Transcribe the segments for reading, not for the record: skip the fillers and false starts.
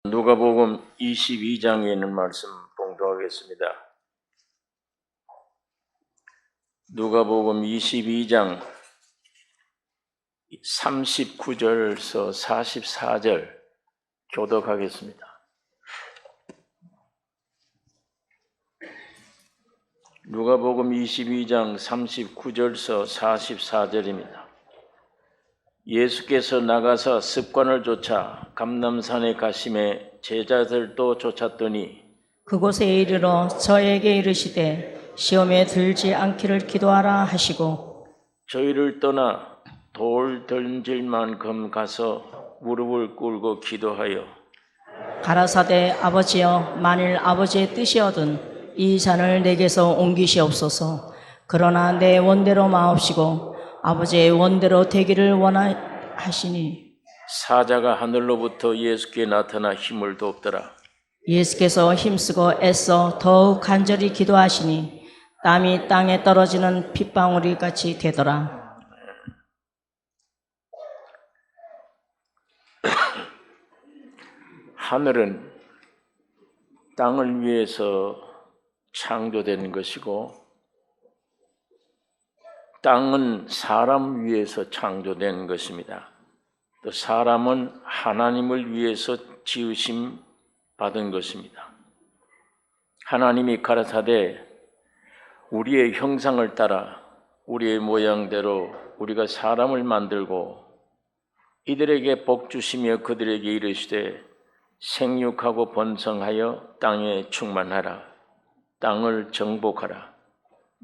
누가복음 22장에 있는 말씀 봉독하겠습니다. 누가복음 22장 39절에서 44절 교독하겠습니다. 누가복음 22장 39절에서 44절입니다. 예수께서 나가서 습관을 쫓아 감람산에 가심에 제자들도 쫓았더니 그곳에 이르러 저에게 이르시되 시험에 들지 않기를 기도하라 하시고 저희를 떠나 돌 던질 만큼 가서 무릎을 꿇고 기도하여 가라사대 아버지여 만일 아버지의 뜻이거든 이 잔을 내게서 옮기시옵소서. 그러나 내 원대로 마옵시고 아버지의 원대로 되기를 원하시니. 사자가 하늘로부터 예수께 나타나 힘을 돕더라. 예수께서 힘쓰고 애써 더욱 간절히 기도하시니 땀이 땅에 떨어지는 핏방울이 같이 되더라. 하늘은 땅을 위해서 창조된 것이고 땅은 사람 위해서 창조된 것입니다. 또 사람은 하나님을 위해서 지으심 받은 것입니다. 하나님이 가라사대 우리의 형상을 따라 우리의 모양대로 우리가 사람을 만들고 이들에게 복 주시며 그들에게 이르시되 생육하고 번성하여 땅에 충만하라. 땅을 정복하라.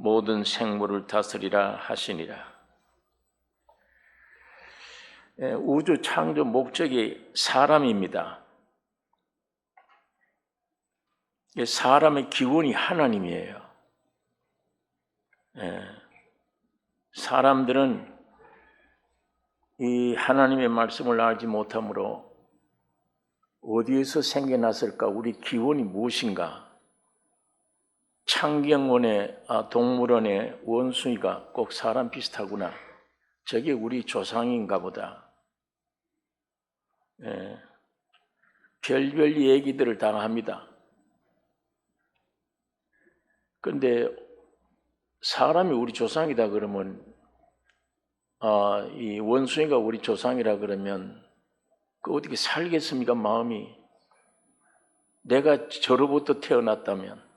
모든 생물을 다스리라 하시니라. 우주 창조 목적이 사람입니다. 사람의 기원이 하나님이에요. 사람들은 이 하나님의 말씀을 알지 못하므로 어디에서 생겨났을까? 우리 기원이 무엇인가? 창경원의 동물원의 원숭이가 꼭 사람 비슷하구나. 저게 우리 조상인가 보다. 별별 얘기들을 다 합니다. 그런데 사람이 우리 조상이다 그러면 이 원숭이가 우리 조상이라 그러면 그 어떻게 살겠습니까? 마음이. 내가 저로부터 태어났다면.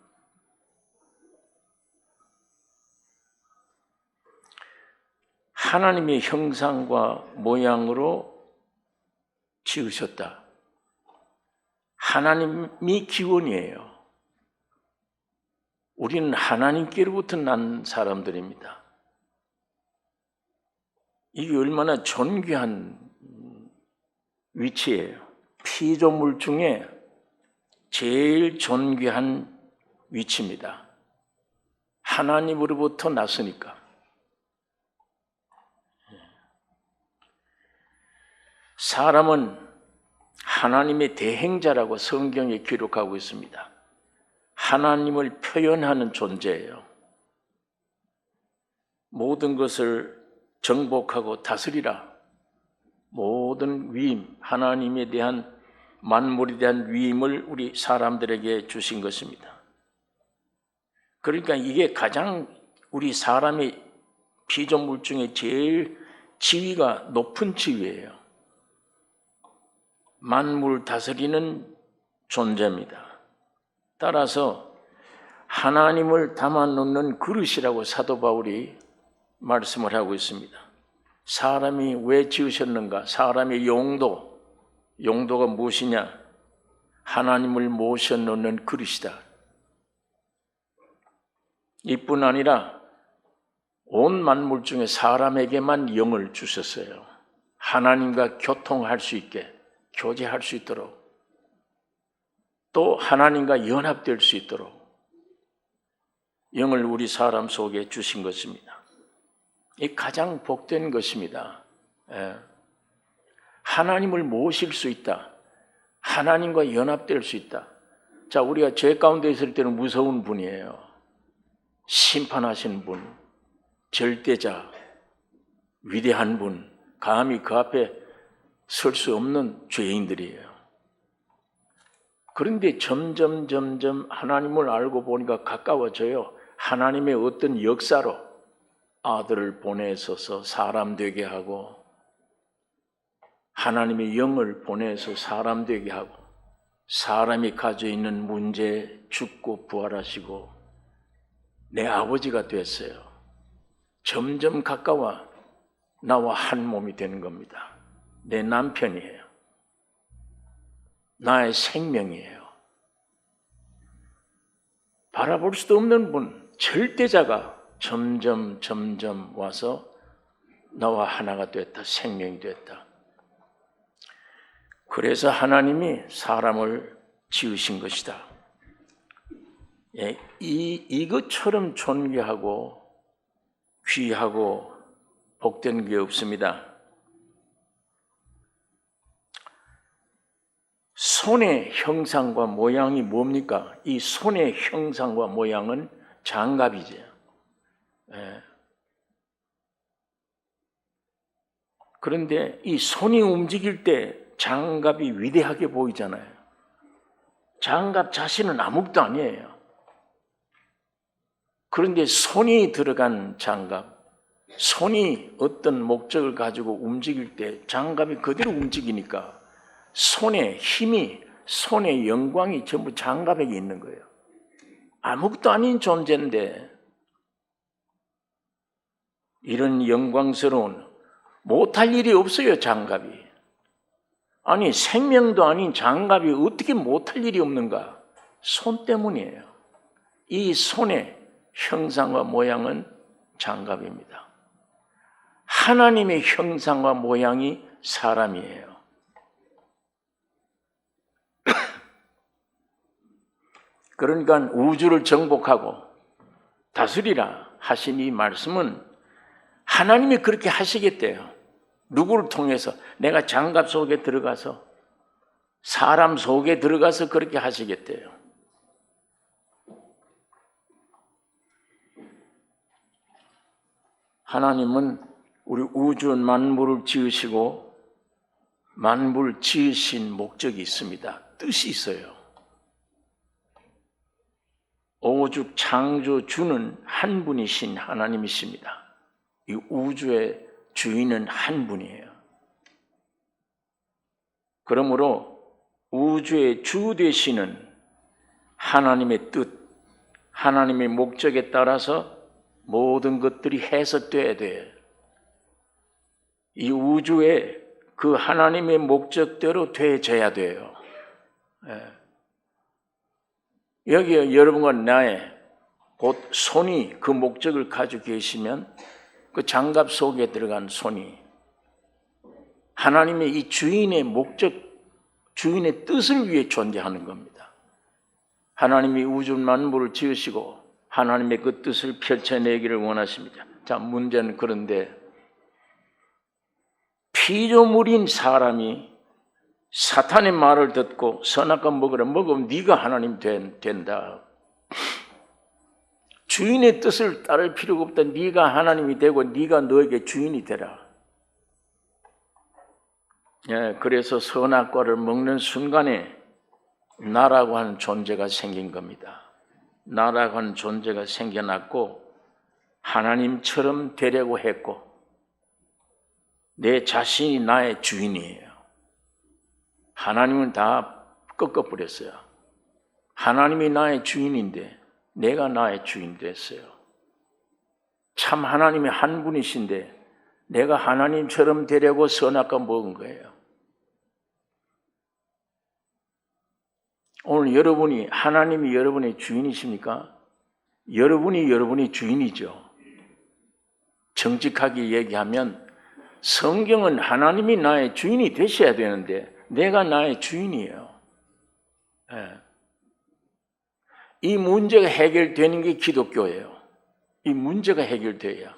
하나님의 형상과 모양으로 지으셨다. 하나님이 기원이에요. 우리는 하나님께로부터 난 사람들입니다. 이게 얼마나 존귀한 위치예요. 피조물 중에 제일 존귀한 위치입니다. 하나님으로부터 났으니까. 사람은 하나님의 대행자라고 성경에 기록하고 있습니다. 하나님을 표현하는 존재예요. 모든 것을 정복하고 다스리라. 모든 위임, 하나님에 대한 만물에 대한 위임을 우리 사람들에게 주신 것입니다. 그러니까 이게 가장 우리 사람의 피조물 중에 제일 지위가 높은 지위예요. 만물 다스리는 존재입니다. 따라서 하나님을 담아놓는 그릇이라고 사도 바울이 말씀을 하고 있습니다. 사람이 왜 지으셨는가? 사람의 용도가 무엇이냐? 하나님을 모셔놓는 그릇이다. 이뿐 아니라 온 만물 중에 사람에게만 영을 주셨어요. 하나님과 교통할 수 있게, 교제할 수 있도록, 또 하나님과 연합될 수 있도록 영을 우리 사람 속에 주신 것입니다. 이 가장 복된 것입니다. 하나님을 모실 수 있다. 하나님과 연합될 수 있다. 자, 우리가 죄 가운데 있을 때는 무서운 분이에요. 심판하시는 분, 절대자, 위대한 분, 감히 그 앞에 설 수 없는 죄인들이에요. 그런데 점점 하나님을 알고 보니까 가까워져요. 하나님의 어떤 역사로 아들을 보내셔서 사람 되게 하고, 하나님의 영을 보내서 사람 되게 하고, 사람이 가지고 있는 문제 죽고 부활하시고 내 아버지가 됐어요. 점점 가까워 나와 한 몸이 되는 겁니다. 내 남편이에요. 나의 생명이에요. 바라볼 수도 없는 분, 절대자가 점점 와서 나와 하나가 됐다. 생명이 됐다. 그래서 하나님이 사람을 지으신 것이다. 예, 이것처럼 존귀하고 귀하고 복된 게 없습니다. 손의 형상과 모양이 뭡니까? 이 손의 형상과 모양은 장갑이죠. 예. 그런데 이 손이 움직일 때 장갑이 위대하게 보이잖아요. 장갑 자신은 아무것도 아니에요. 그런데 손이 들어간 장갑, 손이 어떤 목적을 가지고 움직일 때 장갑이 그대로 움직이니까 손의 힘이, 손의 영광이 전부 장갑에 있는 거예요. 아무것도 아닌 존재인데 이런 영광스러운, 못할 일이 없어요, 장갑이. 아니, 생명도 아닌 장갑이 어떻게 못할 일이 없는가? 손 때문이에요. 이 손의 형상과 모양은 장갑입니다. 하나님의 형상과 모양이 사람이에요. 그러니까 우주를 정복하고 다스리라 하신 이 말씀은 하나님이 그렇게 하시겠대요. 누구를 통해서? 내가 장갑 속에 들어가서, 사람 속에 들어가서 그렇게 하시겠대요. 하나님은 우리 우주 만물을 지으시고 만물 지으신 목적이 있습니다. 뜻이 있어요. 오죽 창조주는 한 분이신 하나님이십니다. 이 우주의 주인은 한 분이에요. 그러므로 우주의 주 되시는 하나님의 뜻, 하나님의 목적에 따라서 모든 것들이 해석돼야 돼요. 이 우주에 그 하나님의 목적대로 되어져야 돼요. 여기 여러분과 나의 곧 손이 그 목적을 가지고 계시면 그 장갑 속에 들어간 손이 하나님의 이 주인의 목적, 주인의 뜻을 위해 존재하는 겁니다. 하나님이 우주 만물을 지으시고 하나님의 그 뜻을 펼쳐내기를 원하십니다. 자, 문제는 그런데 피조물인 사람이 사탄의 말을 듣고 선악과 먹으라, 먹으면 네가 하나님 된다. 주인의 뜻을 따를 필요가 없다. 네가 하나님이 되고 네가 너에게 주인이 되라. 예, 그래서 선악과를 먹는 순간에 나라고 하는 존재가 생긴 겁니다. 나라고 하는 존재가 생겨났고 하나님처럼 되려고 했고 내 자신이 나의 주인이에요. 하나님은 다 꺾어버렸어요. 하나님이 나의 주인인데 내가 나의 주인 됐어요. 참 하나님이 한 분이신데 내가 하나님처럼 되려고 선악과 먹은 거예요. 오늘 여러분이, 하나님이 여러분의 주인이십니까? 여러분이 여러분의 주인이죠. 정직하게 얘기하면 성경은 하나님이 나의 주인이 되셔야 되는데 내가 나의 주인이에요. 네. 이 문제가 해결되는 게 기독교예요. 이 문제가 해결돼야.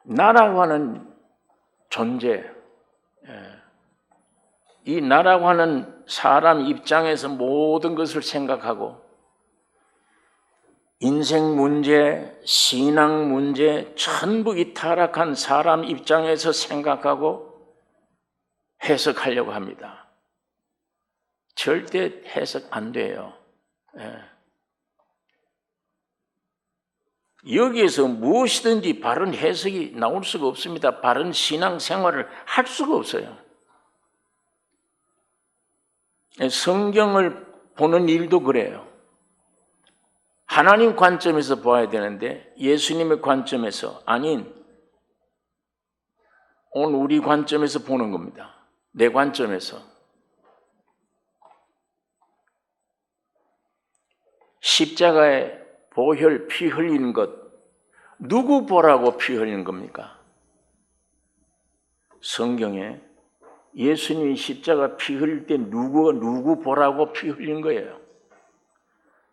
나라고 하는 존재, 이 나라고 하는 사람 입장에서 모든 것을 생각하고 인생 문제, 신앙 문제 전부 이 타락한 사람 입장에서 생각하고 해석하려고 합니다. 절대 해석 안 돼요. 여기에서 무엇이든지 바른 해석이 나올 수가 없습니다. 바른 신앙생활을 할 수가 없어요. 성경을 보는 일도 그래요. 하나님 관점에서 봐야 되는데 예수님의 관점에서 아닌 오늘 우리 관점에서 보는 겁니다. 내 관점에서. 십자가에 보혈 피 흘리는 것 누구 보라고 피 흘리는 겁니까? 성경에 예수님이 십자가 피 흘릴 때 누구 보라고 피 흘린 거예요?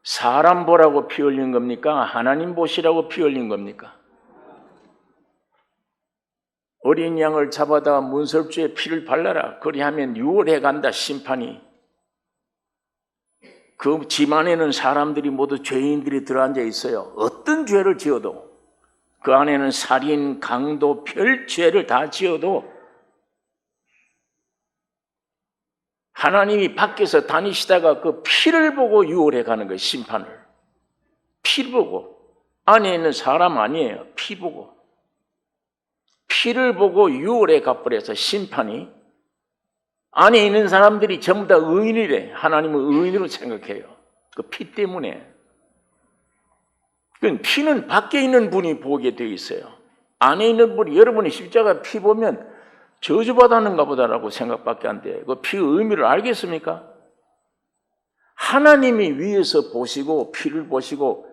사람 보라고 피 흘린 겁니까? 하나님 보시라고 피 흘린 겁니까? 어린 양을 잡아다가 문설주에 피를 발라라. 그리하면 유월해 간다 심판이. 그 집 안에는 사람들이 모두 죄인들이 들어앉아 있어요. 어떤 죄를 지어도 그 안에는 살인, 강도, 별 죄를 다 지어도 하나님이 밖에서 다니시다가 그 피를 보고 유월해 가는 거예요. 심판을. 피를 보고. 안에 있는 사람 아니에요. 피 보고. 피를 보고 유월해 가버려서 심판이. 안에 있는 사람들이 전부 다 의인이래. 하나님은 의인으로 생각해요. 그 피 때문에. 그 피는 밖에 있는 분이 보게 되어 있어요. 안에 있는 분이 여러분이 십자가 피 보면 저주받았는가 보다라고 생각밖에 안 돼요. 그 피의 의미를 알겠습니까? 하나님이 위에서 보시고 피를 보시고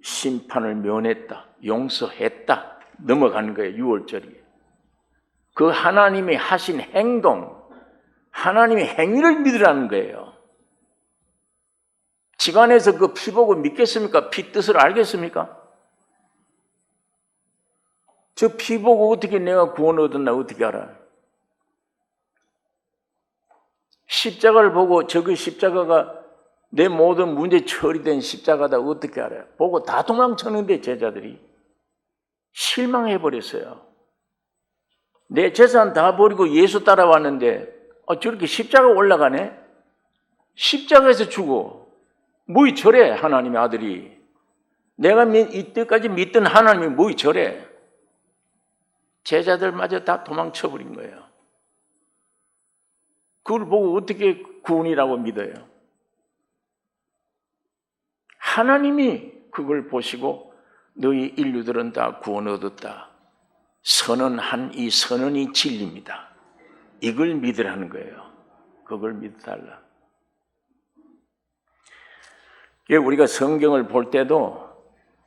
심판을 면했다, 용서했다 넘어가는 거예요. 6월절이. 그 하나님이 하신 행동, 하나님의 행위를 믿으라는 거예요. 지간에서 그 피 보고 믿겠습니까? 피 뜻을 알겠습니까? 저 피 보고 어떻게 내가 구원 얻었나 어떻게 알아? 십자가를 보고 저그 십자가가 내 모든 문제 처리된 십자가다 어떻게 알아요? 보고 다 도망쳤는데 제자들이 실망해버렸어요. 내 재산 다 버리고 예수 따라왔는데 저렇게 십자가 올라가네? 십자가에서 죽어. 뭐이 저래 하나님의 아들이. 내가 이때까지 믿던 하나님이 뭐이 저래. 제자들마저 다 도망쳐버린 거예요. 그걸 보고 어떻게 구원이라고 믿어요? 하나님이 그걸 보시고 너희 인류들은 다 구원 얻었다. 선언한 이 선언이 진리입니다. 이걸 믿으라는 거예요. 그걸 믿어달라. 우리가 성경을 볼 때도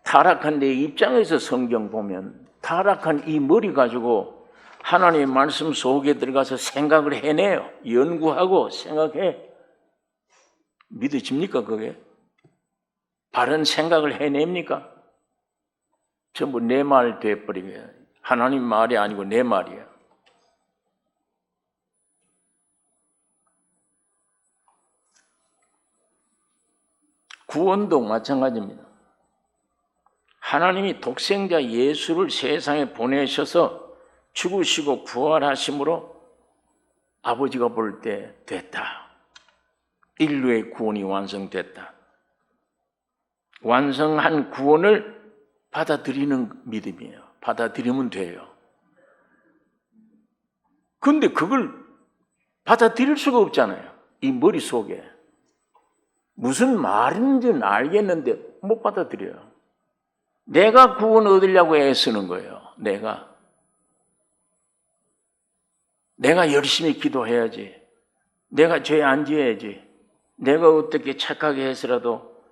타락한 내 입장에서 성경 보면 타락한 이 머리 가지고 하나님의 말씀 속에 들어가서 생각을 해내요. 연구하고 생각해. 믿어집니까 그게? 바른 생각을 해냅니까? 전부 내 말 돼버리면 하나님 말이 아니고 내 말이야. 구원도 마찬가지입니다. 하나님이 독생자 예수를 세상에 보내셔서 죽으시고 부활하심으로 아버지가 볼 때 됐다. 인류의 구원이 완성됐다. 완성한 구원을 받아들이는 믿음이에요. 받아들이면 돼요. 그런데 그걸 받아들일 수가 없잖아요. 이 머릿속에. 무슨 말인지는 알겠는데 못 받아들여요. 내가 구원 얻으려고 애쓰는 거예요. 내가 열심히 기도해야지. 내가 죄 안 지어야지. 내가 어떻게 착하게 해서라도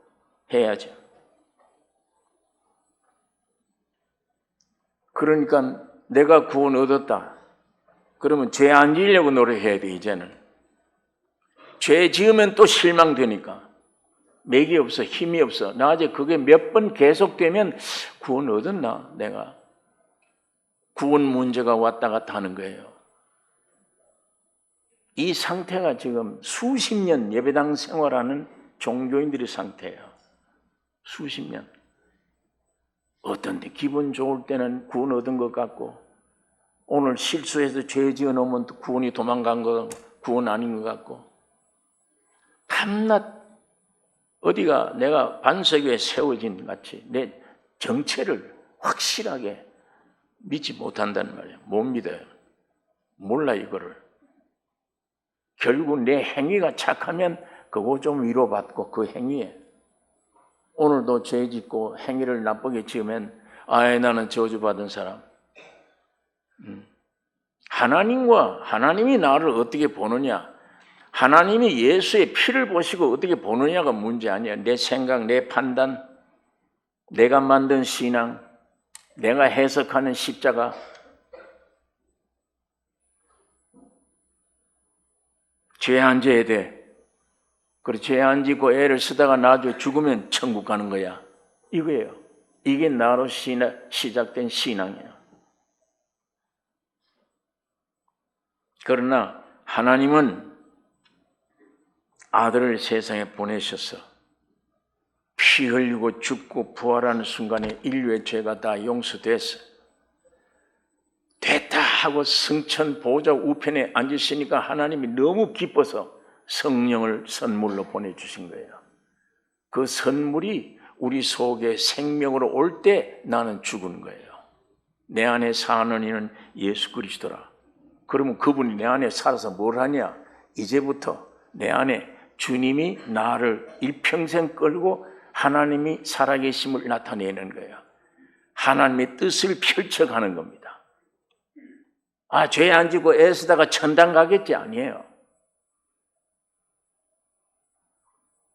해야지. 그러니까 내가 구원 얻었다. 그러면 죄 안 지으려고 노력해야 돼, 이제는. 죄 지으면 또 실망되니까. 맥이 없어, 힘이 없어. 나중에 그게 몇 번 계속되면 구원 얻었나, 내가. 구원 문제가 왔다 갔다 하는 거예요. 이 상태가 지금 수십 년 예배당 생활하는 종교인들의 상태예요. 수십 년. 어떤데 기분 좋을 때는 구원 얻은 것 같고 오늘 실수해서 죄 지어 놓으면 구원이 도망간 거 구원 아닌 것 같고, 밤낮 어디가 내가 반석 위에 세워진 같이 내 정체를 확실하게 믿지 못한다는 말이에요. 못 믿어요. 몰라 이거를. 결국 내 행위가 착하면 그거 좀 위로받고 그 행위에 오늘도 죄 짓고 행위를 나쁘게 지으면 나는 저주받은 사람. 하나님이 나를 어떻게 보느냐, 하나님이 예수의 피를 보시고 어떻게 보느냐가 문제 아니야. 내 생각, 내 판단, 내가 만든 신앙, 내가 해석하는 십자가. 죄 안 져야 돼. 그리고 죄 안 짓고 애를 쓰다가 나중에 죽으면 천국 가는 거야. 이거예요. 이게 나로 시작된 신앙이에요. 그러나 하나님은 아들을 세상에 보내셔서 피 흘리고 죽고 부활하는 순간에 인류의 죄가 다 용서됐어. 됐다 하고 승천 보좌 우편에 앉으시니까 하나님이 너무 기뻐서 성령을 선물로 보내주신 거예요. 그 선물이 우리 속에 생명으로 올 때 나는 죽은 거예요. 내 안에 사는 이는 예수 그리스도라. 그러면 그분이 내 안에 살아서 뭘 하냐? 이제부터 내 안에 주님이 나를 일평생 끌고 하나님이 살아계심을 나타내는 거예요. 하나님의 뜻을 펼쳐가는 겁니다. 죄 안 지고 애쓰다가 천당 가겠지? 아니에요.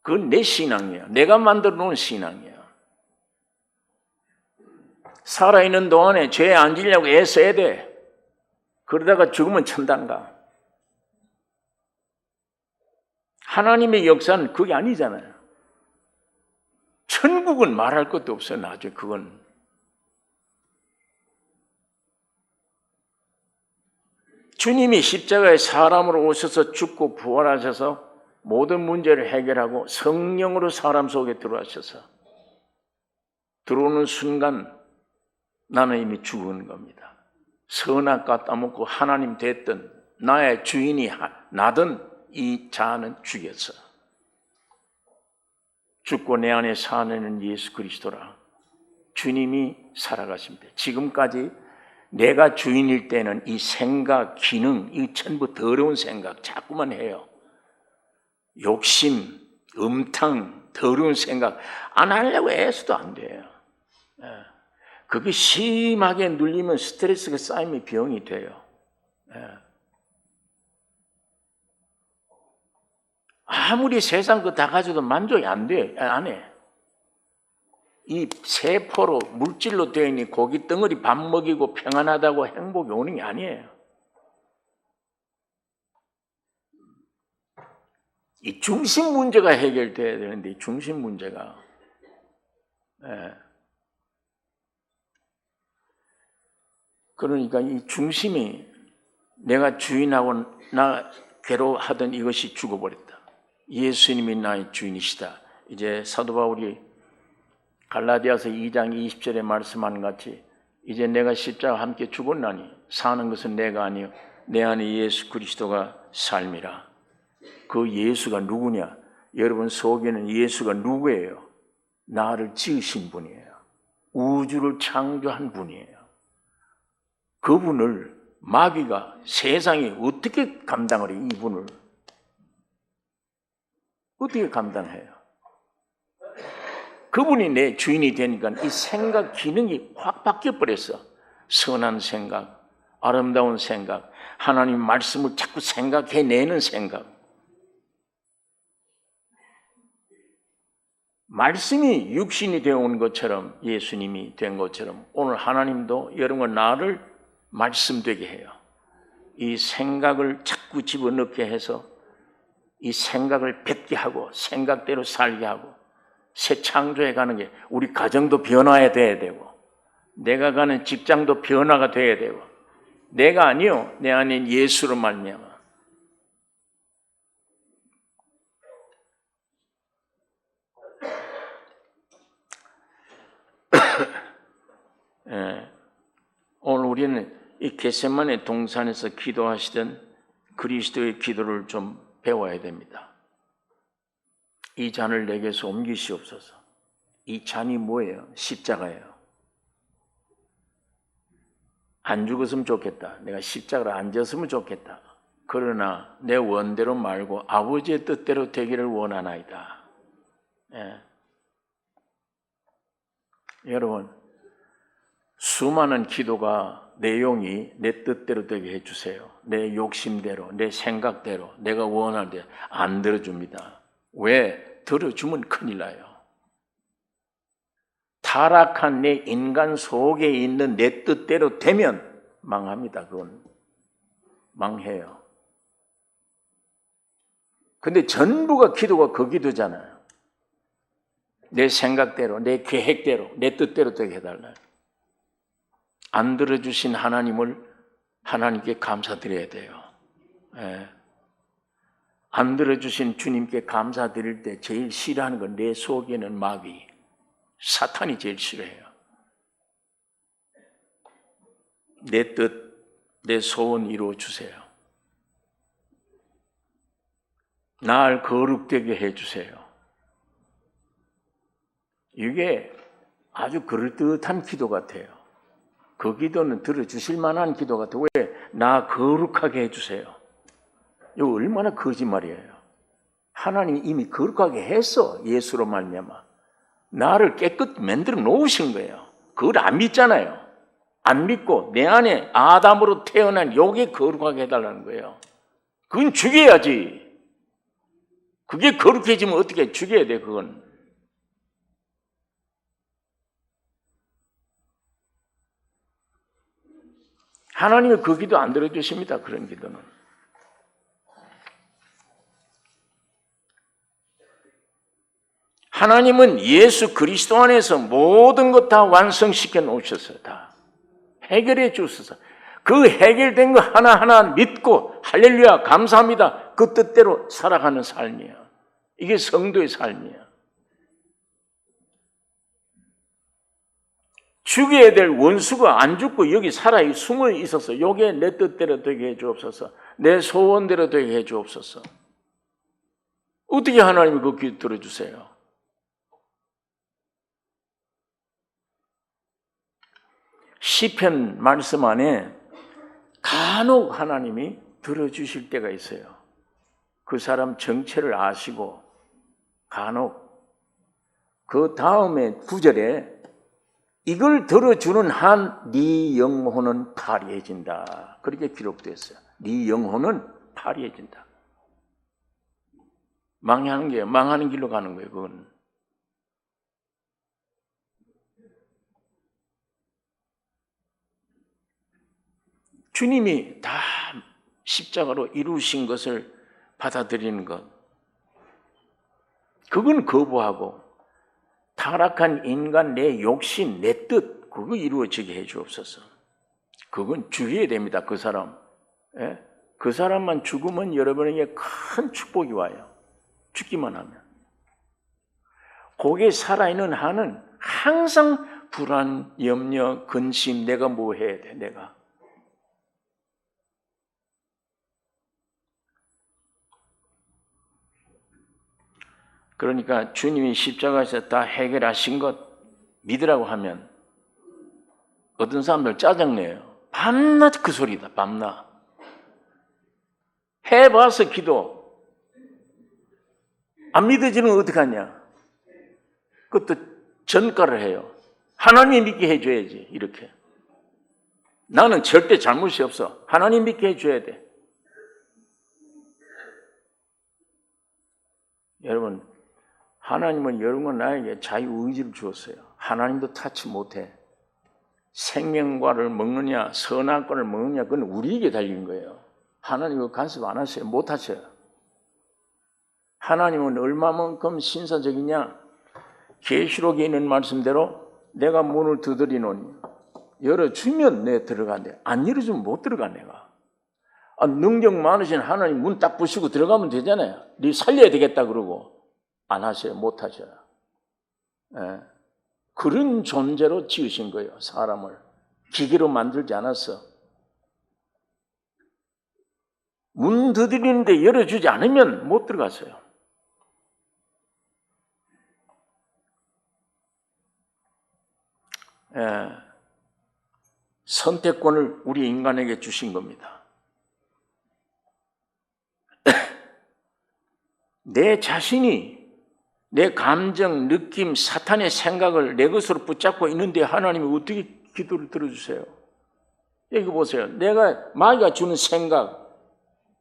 그건 내 신앙이에요. 내가 만들어 놓은 신앙이에요. 살아있는 동안에 죄 안 지려고 애써야 돼. 그러다가 죽으면 천당 가. 하나님의 역사는 그게 아니잖아요. 천국은 말할 것도 없어요. 나중에 그건. 주님이 십자가에 사람으로 오셔서 죽고 부활하셔서 모든 문제를 해결하고 성령으로 사람 속에 들어와셔서 들어오는 순간 나는 이미 죽은 겁니다. 선악과 따먹고 하나님 됐던 나의 주인이 나든 이 자는 죽였어. 죽고 내 안에 사는 예수 그리스도라. 주님이 살아가십니다. 지금까지 내가 주인일 때는 이 생각, 기능, 이 전부 더러운 생각 자꾸만 해요. 욕심, 음탕, 더러운 생각 안 하려고 애써도 안 돼요. 그게 심하게 눌리면 스트레스가 쌓이면 병이 돼요. 아무리 세상 거 다 가져도 만족이 안 돼, 안 해. 이 세포로 물질로 되어 있는 고기 덩어리 밥 먹이고 평안하다고 행복이 오는 게 아니에요. 이 중심 문제가 해결돼야 되는데 이 중심 문제가 그러니까 이 중심이 내가 주인하고 나 괴로워하던 이것이 죽어버렸다. 예수님이 나의 주인이시다. 이제 사도 바울이 갈라디아서 2장 20절에 말씀하는 같이 이제 내가 십자가와 함께 죽었나니 사는 것은 내가 아니요 내 안에 예수 그리스도가 삶이라. 그 예수가 누구냐? 여러분 속에는 예수가 누구예요? 나를 지으신 분이에요. 우주를 창조한 분이에요. 그분을 마귀가 세상이 어떻게 감당을 해요? 이분을 어떻게 감당해요? 그분이 내 주인이 되니까 이 생각 기능이 확 바뀌어버렸어. 선한 생각, 아름다운 생각, 하나님 말씀을 자꾸 생각해내는 생각. 말씀이 육신이 되어온 것처럼 예수님이 된 것처럼 오늘 하나님도 여러분과 나를 말씀되게 해요. 이 생각을 자꾸 집어넣게 해서 이 생각을 뱉게 하고 생각대로 살게 하고 새 창조해 가는 게 우리 가정도 변화해야 돼야 되고 내가 가는 직장도 변화가 돼야 되고 내가 아니요 내 안에 예수로 말미암아 오늘 우리는 이 겟세마네 동산에서 기도하시던 그리스도의 기도를 좀 배워야 됩니다. 이 잔을 내게서 옮기시옵소서. 이 잔이 뭐예요? 십자가예요. 안 죽었으면 좋겠다. 내가 십자가를 안 졌으면 좋겠다. 그러나 내 원대로 말고 아버지의 뜻대로 되기를 원하나이다. 예. 여러분, 수많은 기도가 내용이 내 뜻대로 되게 해주세요. 내 욕심대로, 내 생각대로, 내가 원하는 대로 안 들어줍니다. 왜? 들어주면 큰일 나요. 타락한 내 인간 속에 있는 내 뜻대로 되면 망합니다. 그건 망해요. 근데 전부가 기도가 그 기도잖아요. 내 생각대로, 내 계획대로, 내 뜻대로 되게 해달라요. 안 들어주신 하나님을 하나님께 감사드려야 돼요. 예. 안 들어주신 주님께 감사드릴 때 제일 싫어하는 건 내 속에는 마귀, 사탄이 제일 싫어해요. 내 뜻, 내 소원 이루어 주세요. 날 거룩되게 해주세요. 이게 아주 그럴듯한 기도 같아요. 그 기도는 들어주실 만한 기도 같아요. 왜? 나 거룩하게 해주세요. 이거 얼마나 거짓말이에요. 하나님이 이미 거룩하게 했어. 예수로 말미암아. 나를 깨끗 만들어 놓으신 거예요. 그걸 안 믿잖아요. 안 믿고 내 안에 아담으로 태어난 요게 거룩하게 해달라는 거예요. 그건 죽여야지. 그게 거룩해지면 어떻게 죽여야 돼, 그건. 하나님은 그 기도 안 들어주십니다. 그런 기도는. 하나님은 예수 그리스도 안에서 모든 것 다 완성시켜 놓으셨어요. 다 해결해 주셔서 그 해결된 거 하나하나 믿고 할렐루야 감사합니다. 그 뜻대로 살아가는 삶이에요. 이게 성도의 삶이에요. 죽여야 될 원수가 안 죽고 여기 살아 숨어 있어서 이게 내 뜻대로 되게 해 주옵소서. 내 소원대로 되게 해 주옵소서. 어떻게 하나님이 그 기도 들어주세요? 시편 말씀 안에 간혹 하나님이 들어주실 때가 있어요. 그 사람 정체를 아시고 간혹 그 다음에 9절에 이걸 들어주는 한 네 영혼은 파리해진다. 그렇게 기록됐어요. 네 영혼은 파리해진다. 망하는 게 망하는 길로 가는 거예요. 그건. 주님이 다 십자가로 이루신 것을 받아들이는 것. 그건 거부하고 타락한 인간 내 욕심, 내 뜻 그거 이루어지게 해 주옵소서. 그건 죽여야 됩니다. 그 사람. 예? 그 사람만 죽으면 여러분에게 큰 축복이 와요. 죽기만 하면. 거기에 살아있는 한은 항상 불안, 염려, 근심, 내가 뭐 해야 돼, 내가. 그러니까 주님이 십자가에서 다 해결하신 것 믿으라고 하면 어떤 사람들 짜증내요. 밤낮 그 소리다. 밤낮. 해봐서 기도. 안 믿어지는 어떡하냐. 그것도 전가를 해요. 하나님 믿게 해줘야지. 이렇게. 나는 절대 잘못이 없어. 하나님 믿게 해줘야 돼. 여러분 하나님은 여러분 나에게 자유의지를 주었어요. 하나님도 타치 못해. 생명과를 먹느냐 선악과를 먹느냐 그건 우리에게 달린 거예요. 하나님은 간섭 안 하셔요. 못 하셔요. 하나님은 얼마만큼 신사적이냐. 계시록에 있는 말씀대로 내가 문을 두드리노니 열어주면 내 들어간대. 안 열어주면 못 들어가 내가. 능력 많으신 하나님 문 딱 부시고 들어가면 되잖아요. 네 살려야 되겠다 그러고. 안 하셔요. 못 하셔요. 예. 그런 존재로 지으신 거예요. 사람을. 기계로 만들지 않았어. 문 두드리는데 열어주지 않으면 못 들어갔어요. 선택권을 우리 인간에게 주신 겁니다. 내 자신이 내 감정, 느낌, 사탄의 생각을 내 것으로 붙잡고 있는데 하나님이 어떻게 기도를 들어주세요? 여기 보세요. 내가 마귀가 주는 생각,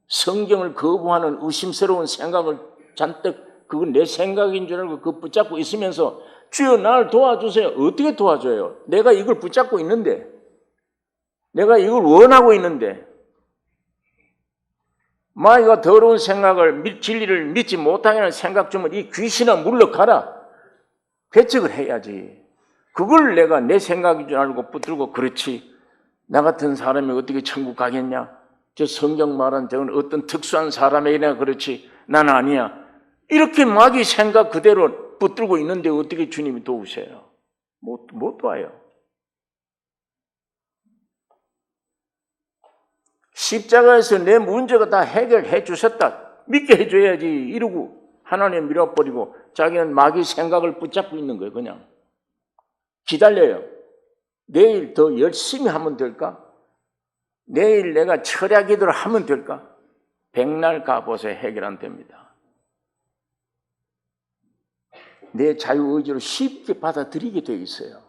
성경을 거부하는 의심스러운 생각을 잔뜩 그건 내 생각인 줄 알고 그거 붙잡고 있으면서 주여 나를 도와주세요. 어떻게 도와줘요? 내가 이걸 붙잡고 있는데, 내가 이걸 원하고 있는데, 마귀가 더러운 생각을, 진리를 믿지 못하게 하는 생각 주면 이 귀신아 물러가라. 배척을 해야지. 그걸 내가 내 생각인 줄 알고 붙들고 그렇지. 나 같은 사람이 어떻게 천국 가겠냐? 저 성경 말한 저건 어떤 특수한 사람에게나 그렇지. 난 아니야. 이렇게 마귀 생각 그대로 붙들고 있는데 어떻게 주님이 도우세요? 못 도와요. 십자가에서 내 문제가 다 해결해 주셨다. 믿게 해줘야지. 이러고 하나님 밀어버리고 자기는 마귀 생각을 붙잡고 있는 거예요. 그냥 기다려요. 내일 더 열심히 하면 될까? 내일 내가 철야 기도를 하면 될까? 백날 가보세 해결 안 됩니다. 내 자유의지로 쉽게 받아들이게 돼 있어요.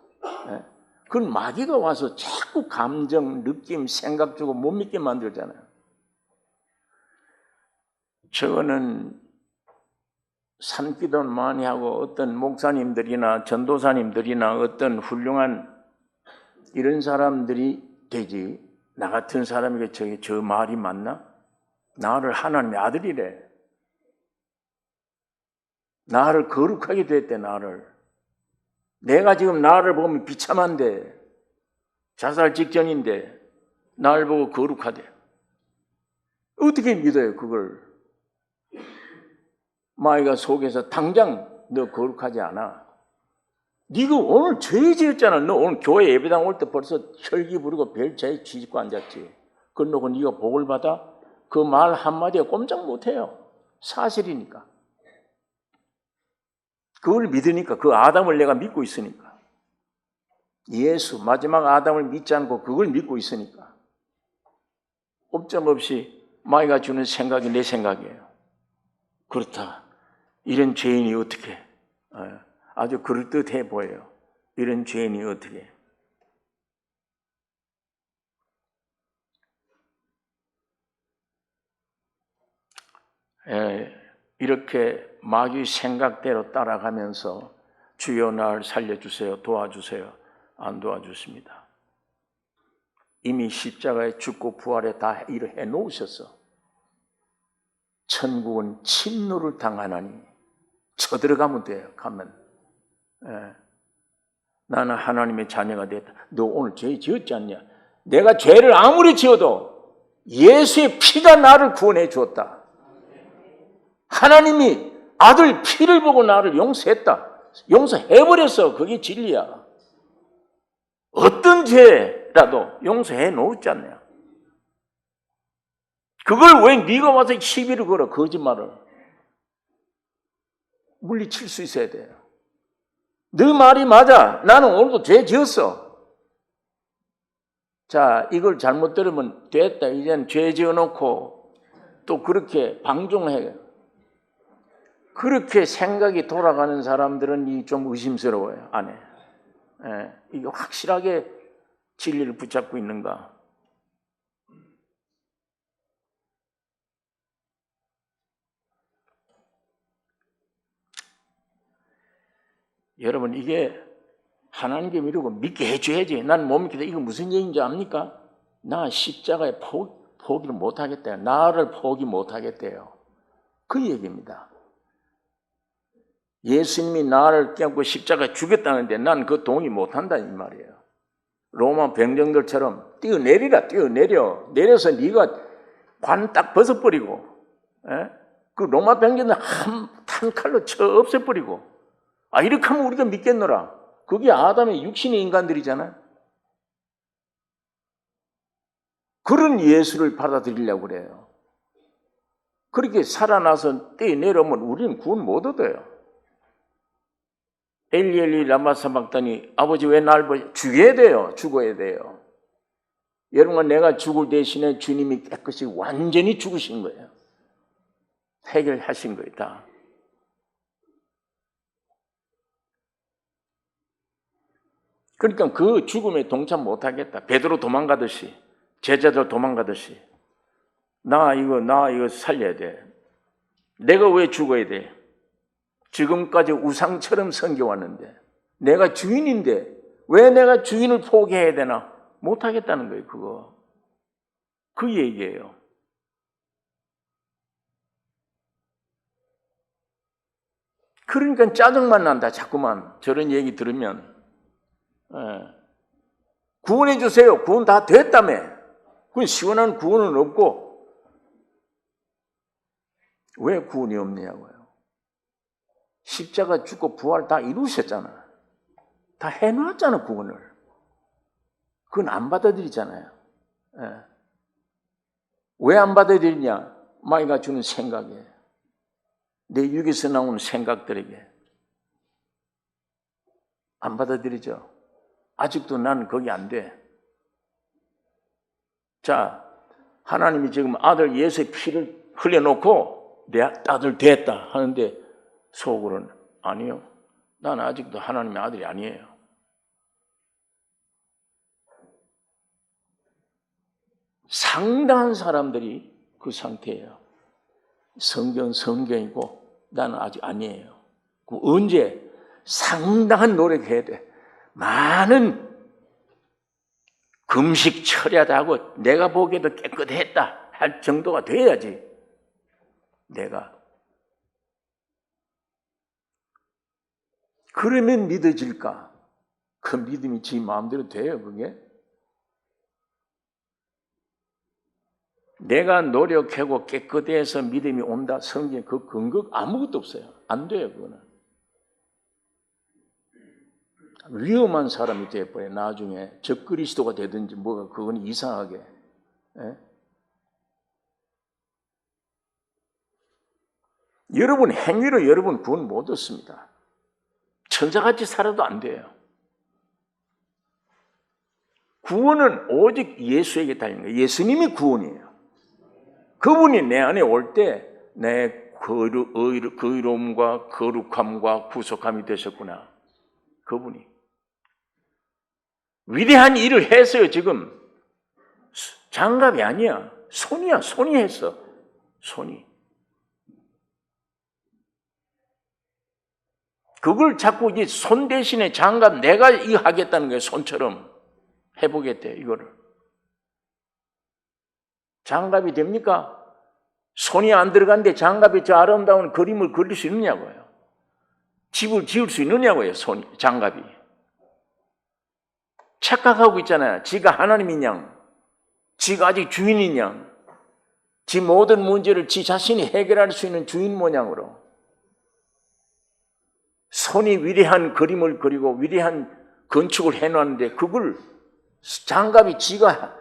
그건 마귀가 와서 자꾸 감정, 느낌, 생각 주고 못 믿게 만들잖아요. 저거는 산기도는 많이 하고 어떤 목사님들이나 전도사님들이나 어떤 훌륭한 이런 사람들이 되지. 나 같은 사람에게 저 말이 맞나? 나를 하나님의 아들이래. 나를 거룩하게 됐대, 나를. 내가 지금 나를 보면 비참한데, 자살 직전인데, 나를 보고 거룩하대. 어떻게 믿어요, 그걸? 마귀가 속에서 당장 너 거룩하지 않아. 네가 오늘 죄 지었잖아. 너 오늘 교회 예배당 올 때 벌써 혈기 부르고 별자에 쥐집고 앉았지. 그러고 네가 복을 받아? 그 말 한마디에 꼼짝 못해요. 사실이니까. 그걸 믿으니까, 그 아담을 내가 믿고 있으니까. 예수, 마지막 아담을 믿지 않고 그걸 믿고 있으니까. 꼼짝없이 마귀가 주는 생각이 내 생각이에요. 그렇다. 이런 죄인이 어떻게, 아주 그럴듯해 보여요. 이런 죄인이 어떻게. 이렇게 마귀 생각대로 따라가면서 주여 나를 살려주세요, 도와주세요. 안 도와주십니다. 이미 십자가에 죽고 부활에 다 일을 해놓으셨어. 천국은 침노를 당하나니 쳐들어가면 돼요. 가면. 나는 하나님의 자녀가 됐다. 너 오늘 죄 지었지 않냐? 내가 죄를 아무리 지어도 예수의 피가 나를 구원해 주었다. 하나님이 아들 피를 보고 나를 용서했다. 용서해버렸어. 그게 진리야. 어떤 죄라도 용서해 놓지 않냐. 그걸 왜 네가 와서 시비를 걸어, 거짓말을. 물리칠 수 있어야 돼요. 너 말이 맞아. 나는 오늘도 죄 지었어. 자, 이걸 잘못 들으면 됐다. 이제는 죄 지어놓고 또 그렇게 방종해. 그렇게 생각이 돌아가는 사람들은 좀 의심스러워요. 안에. 이게 확실하게 진리를 붙잡고 있는가. 여러분, 이게 하나님께 이러고 믿게 해줘야지. 난 못 믿겠다. 이거 무슨 얘기인지 압니까? 나 십자가에 포기를 못하겠대요. 나를 포기 못하겠대요. 그 얘기입니다. 예수님이 나를 껴안고 십자가에 죽였다는데 난 그 동의 못한다 이 말이에요. 로마 병정들처럼 뛰어내리라, 뛰어내려. 내려서 네가 관 딱 벗어버리고, 그 로마 병정들 한 칼로 쳐 없애버리고. 이렇게 하면 우리가 믿겠노라. 그게 아담의 육신의 인간들이잖아요. 그런 예수를 받아들이려고 그래요. 그렇게 살아나서 떼 내려오면 우리는 구원 못 얻어요. 엘리 라마 사박다니, 아버지 왜 날 버려? 죽여야 돼요. 죽어야 돼요. 여러분, 내가 죽을 대신에 주님이 깨끗이 완전히 죽으신 거예요. 해결하신 거예요, 다. 그러니까 그 죽음에 동참 못하겠다. 베드로 도망가듯이, 제자들 도망가듯이. 나 이거 살려야 돼. 내가 왜 죽어야 돼? 지금까지 우상처럼 섬겨왔는데, 내가 주인인데 왜 내가 주인을 포기해야 되나? 못하겠다는 거예요, 그거. 그 얘기예요. 그러니까 짜증만 난다, 자꾸만. 저런 얘기 들으면. 구원해 주세요. 구원 다 됐다며. 그건 시원한 구원은 없고. 왜 구원이 없냐고요. 십자가 죽고 부활 다 이루셨잖아. 다 해놨잖아, 구원을. 그건 안 받아들이잖아요. 왜 안 받아들이냐? 마이가 주는 생각에, 내 육에서 나오는 생각들에게 안 받아들이죠. 아직도 나는 거기 안 돼. 자, 하나님이 지금 아들 예수의 피를 흘려놓고 내 아들 됐다 하는데 속으로는 아니요. 나는 아직도 하나님의 아들이 아니에요. 상당한 사람들이 그 상태예요. 성경이고 나는 아직 아니에요. 그럼 언제? 상당한 노력해야 돼. 많은 금식 철야다 하고 내가 보기에도 깨끗했다 할 정도가 돼야지. 내가. 그러면 믿어질까? 그 믿음이 지 마음대로 돼요, 그게? 내가 노력하고 깨끗해서 믿음이 온다. 성경에 그 근거 아무것도 없어요. 안 돼요, 그거는. 위험한 사람이 되어버려요. 나중에 적그리스도가 되든지 뭐가 그건 이상하게. 여러분 행위로 여러분 구원 못 얻습니다. 천사같이 살아도 안 돼요. 구원은 오직 예수에게 달린 거예요. 예수님이 구원이에요. 그분이 내 안에 올 때 내 의로움과 거룩함과 구속함이 되셨구나. 그분이. 위대한 일을 했어요, 지금. 장갑이 아니야. 손이야, 손이 했어. 손이. 그걸 자꾸 이 손 대신에 장갑 내가 이거 하겠다는 거예요. 손처럼 해보겠대, 이거를. 장갑이 됩니까? 손이 안 들어간데 장갑이 저 아름다운 그림을 그릴 수 있느냐고요. 집을 지을 수 있느냐고요, 장갑이. 착각하고 있잖아요. 지가 하나님인 양, 지가 아직 주인인 양, 지 모든 문제를 지 자신이 해결할 수 있는 주인 모양으로. 손이 위대한 그림을 그리고 위대한 건축을 해놨는데 그걸 장갑이 지가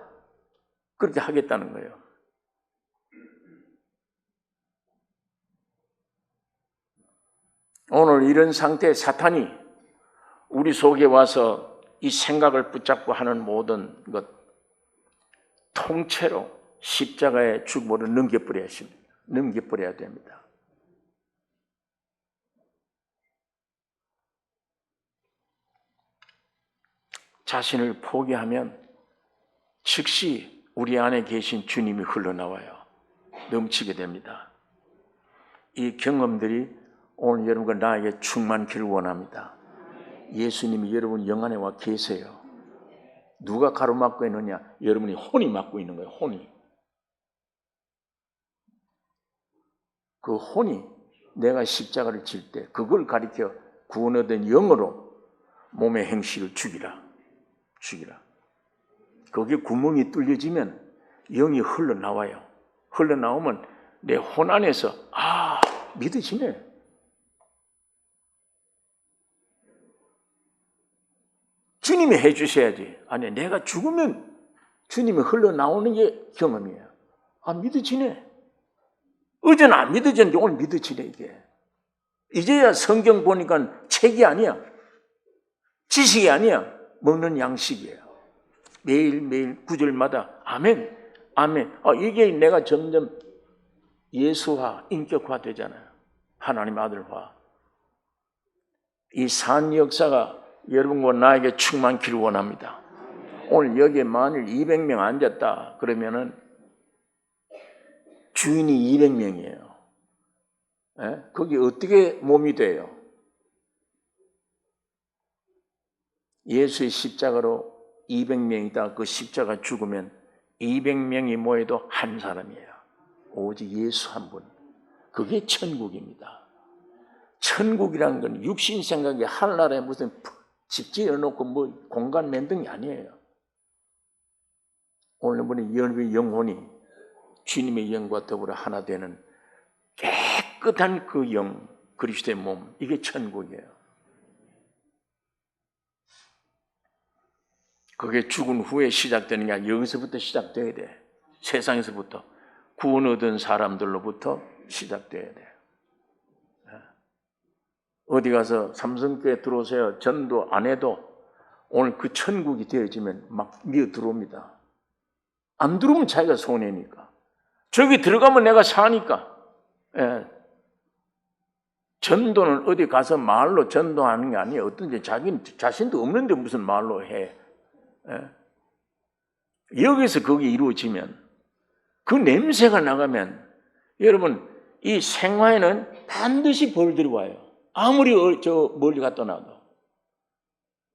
그렇게 하겠다는 거예요. 오늘 이런 상태에 사탄이 우리 속에 와서 이 생각을 붙잡고 하는 모든 것 통째로 십자가의 죽음으로 넘겨버려야 됩니다. 자신을 포기하면 즉시 우리 안에 계신 주님이 흘러나와요. 넘치게 됩니다. 이 경험들이 오늘 여러분과 나에게 충만기를 원합니다. 예수님이 여러분 영 안에 와 계세요. 누가 가로막고 있느냐? 여러분이 혼이 막고 있는 거예요. 혼이. 그 혼이 내가 십자가를 질 때 그걸 가리켜 구원 얻은 영으로 몸의 행실을 죽이라. 거기에 구멍이 뚫려지면 영이 흘러나와요. 흘러나오면 내 혼 안에서 믿어지네. 주님이 해주셔야지. 아니, 내가 죽으면 주님이 흘러나오는 게 경험이에요. 믿어지네. 어제는 안 믿어졌는데 오늘 믿어지네 이게. 이제야 성경 보니까 책이 아니야. 지식이 아니야. 먹는 양식이에요. 매일매일 구절마다 아멘, 아멘. 이게 내가 점점 예수화, 인격화 되잖아요. 하나님 아들화. 이 산 역사가 여러분과 나에게 충만키를 원합니다. 오늘 여기에 만일 200명 앉았다 그러면은 주인이 200명이에요. 거기 어떻게 몸이 돼요? 예수의 십자가로 200명이다. 그 십자가 죽으면 200명이 모여도 한 사람이에요. 오직 예수 한 분. 그게 천국입니다. 천국이란 건 육신 생각이 하늘나라에 무슨 집 지어놓고 뭐 공간 만등이 아니에요. 오늘 보니 여러분의 영혼이 주님의 영과 더불어 하나 되는 깨끗한 그 영, 그리스도의 몸, 이게 천국이에요. 그게 죽은 후에 시작되는 게 아니라 여기서부터 시작돼야 돼. 세상에서부터 구원 얻은 사람들로부터 시작돼야 돼. 어디 가서 삼성교회 들어오세요. 전도 안 해도 오늘 그 천국이 되어지면 막 미어 들어옵니다. 안 들어오면 자기가 손해니까. 저기 들어가면 내가 사니까. 전도는 어디 가서 말로 전도하는 게 아니에요. 어떤지 자신도 없는데 무슨 말로 해. 여기서 그게 이루어지면 그 냄새가 나가면 여러분 이 생화에는 반드시 벌들이 와요. 아무리 저 멀리 갖다 놔도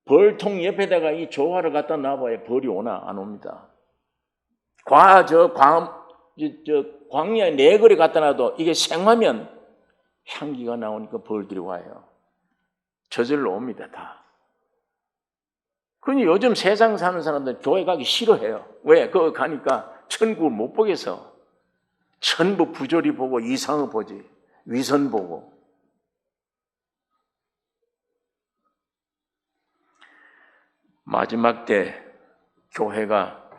벌통 옆에다가 이 조화를 갖다 놔봐야 벌이 오나 안 옵니다. 광야에 내거리 갖다 놔도 이게 생화면 향기가 나오니까 벌들이 와요. 저절로 옵니다 다. 그러니 요즘 세상 사는 사람들 교회 가기 싫어해요. 왜? 그거 가니까 천국을 못 보겠어. 천부 부조리 보고 이상을 보지. 위선 보고. 마지막 때 교회가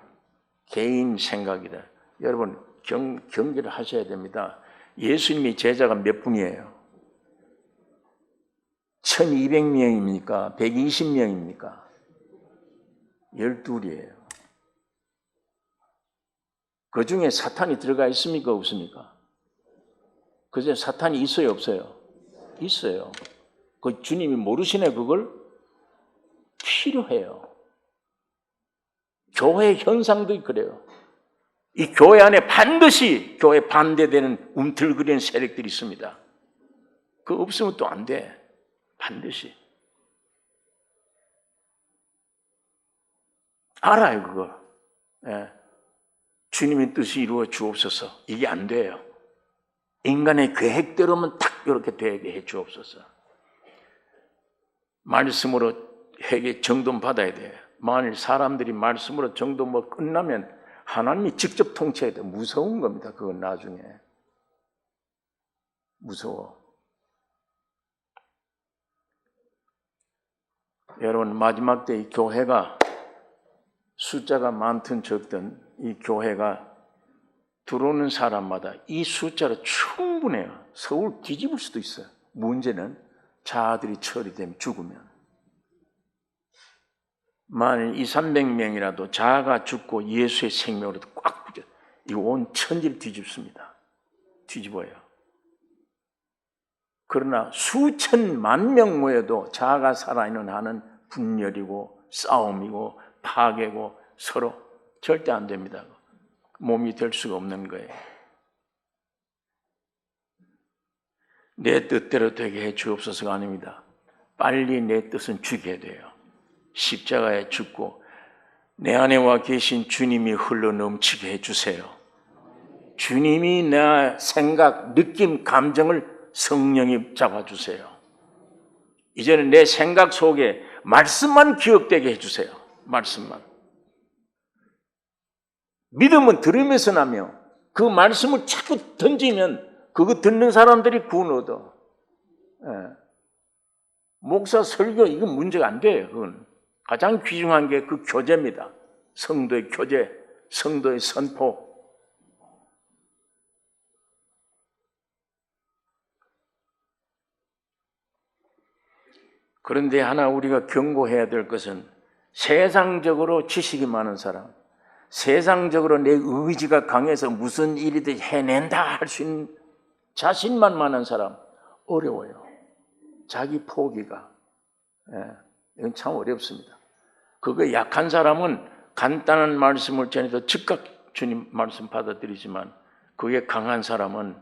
개인 생각이다. 여러분 경계를 하셔야 됩니다. 예수님이 제자가 몇 분이에요? 1200명입니까? 120명입니까? 12이에요. 그 중에 사탄이 들어가 있습니까? 없습니까? 그 중에 사탄이 있어요? 없어요? 있어요. 그 주님이 모르시네 그걸? 필요해요. 교회 현상도 그래요. 이 교회 안에 반드시 교회 반대되는 움틀거리는 세력들이 있습니다. 그거 없으면 또 안 돼. 반드시. 알아요, 그거. 주님의 뜻이 이루어 주옵소서. 이게 안 돼요. 인간의 계획대로만 딱 이렇게 되게 해 주옵소서. 말씀으로 회개 정돈 받아야 돼. 만일 사람들이 말씀으로 정돈 뭐 끝나면 하나님이 직접 통치해야 돼. 무서운 겁니다. 그건 나중에. 무서워. 여러분 마지막 때 이 교회가 숫자가 많든 적든 이 교회가 들어오는 사람마다 이 숫자로 충분해요. 서울 뒤집을 수도 있어요. 문제는 자아들이 처리되면 죽으면. 만일 200~300명이라도 자아가 죽고 예수의 생명으로 꽉 붙여 이 온 천지를 뒤집습니다. 뒤집어요. 그러나 수천만 명 모여도 자아가 살아있는 한은 분열이고 싸움이고 파괴고 서로 절대 안 됩니다. 몸이 될 수가 없는 거예요. 내 뜻대로 되게 해 주옵소서가 아닙니다. 빨리 내 뜻은 죽여야 돼요. 십자가에 죽고 내 안에 와 계신 주님이 흘러 넘치게 해주세요. 주님이 내 생각, 느낌, 감정을 성령이 잡아주세요. 이제는 내 생각 속에 말씀만 기억되게 해주세요. 말씀만. 믿음은 들으면서 나며 그 말씀을 자꾸 던지면 그거 듣는 사람들이 구원 얻어. 목사 설교 이건 문제가 안 돼요. 그건. 가장 귀중한 게 그 교제입니다. 성도의 교제, 성도의 선포. 그런데 하나 우리가 경고해야 될 것은 세상적으로 지식이 많은 사람, 세상적으로 내 의지가 강해서 무슨 일이든 해낸다 할 수 있는 자신만 많은 사람 어려워요. 자기 포기가. 이건 참 어렵습니다. 그거 약한 사람은 간단한 말씀을 전해도 즉각 주님 말씀 받아들이지만 그게 강한 사람은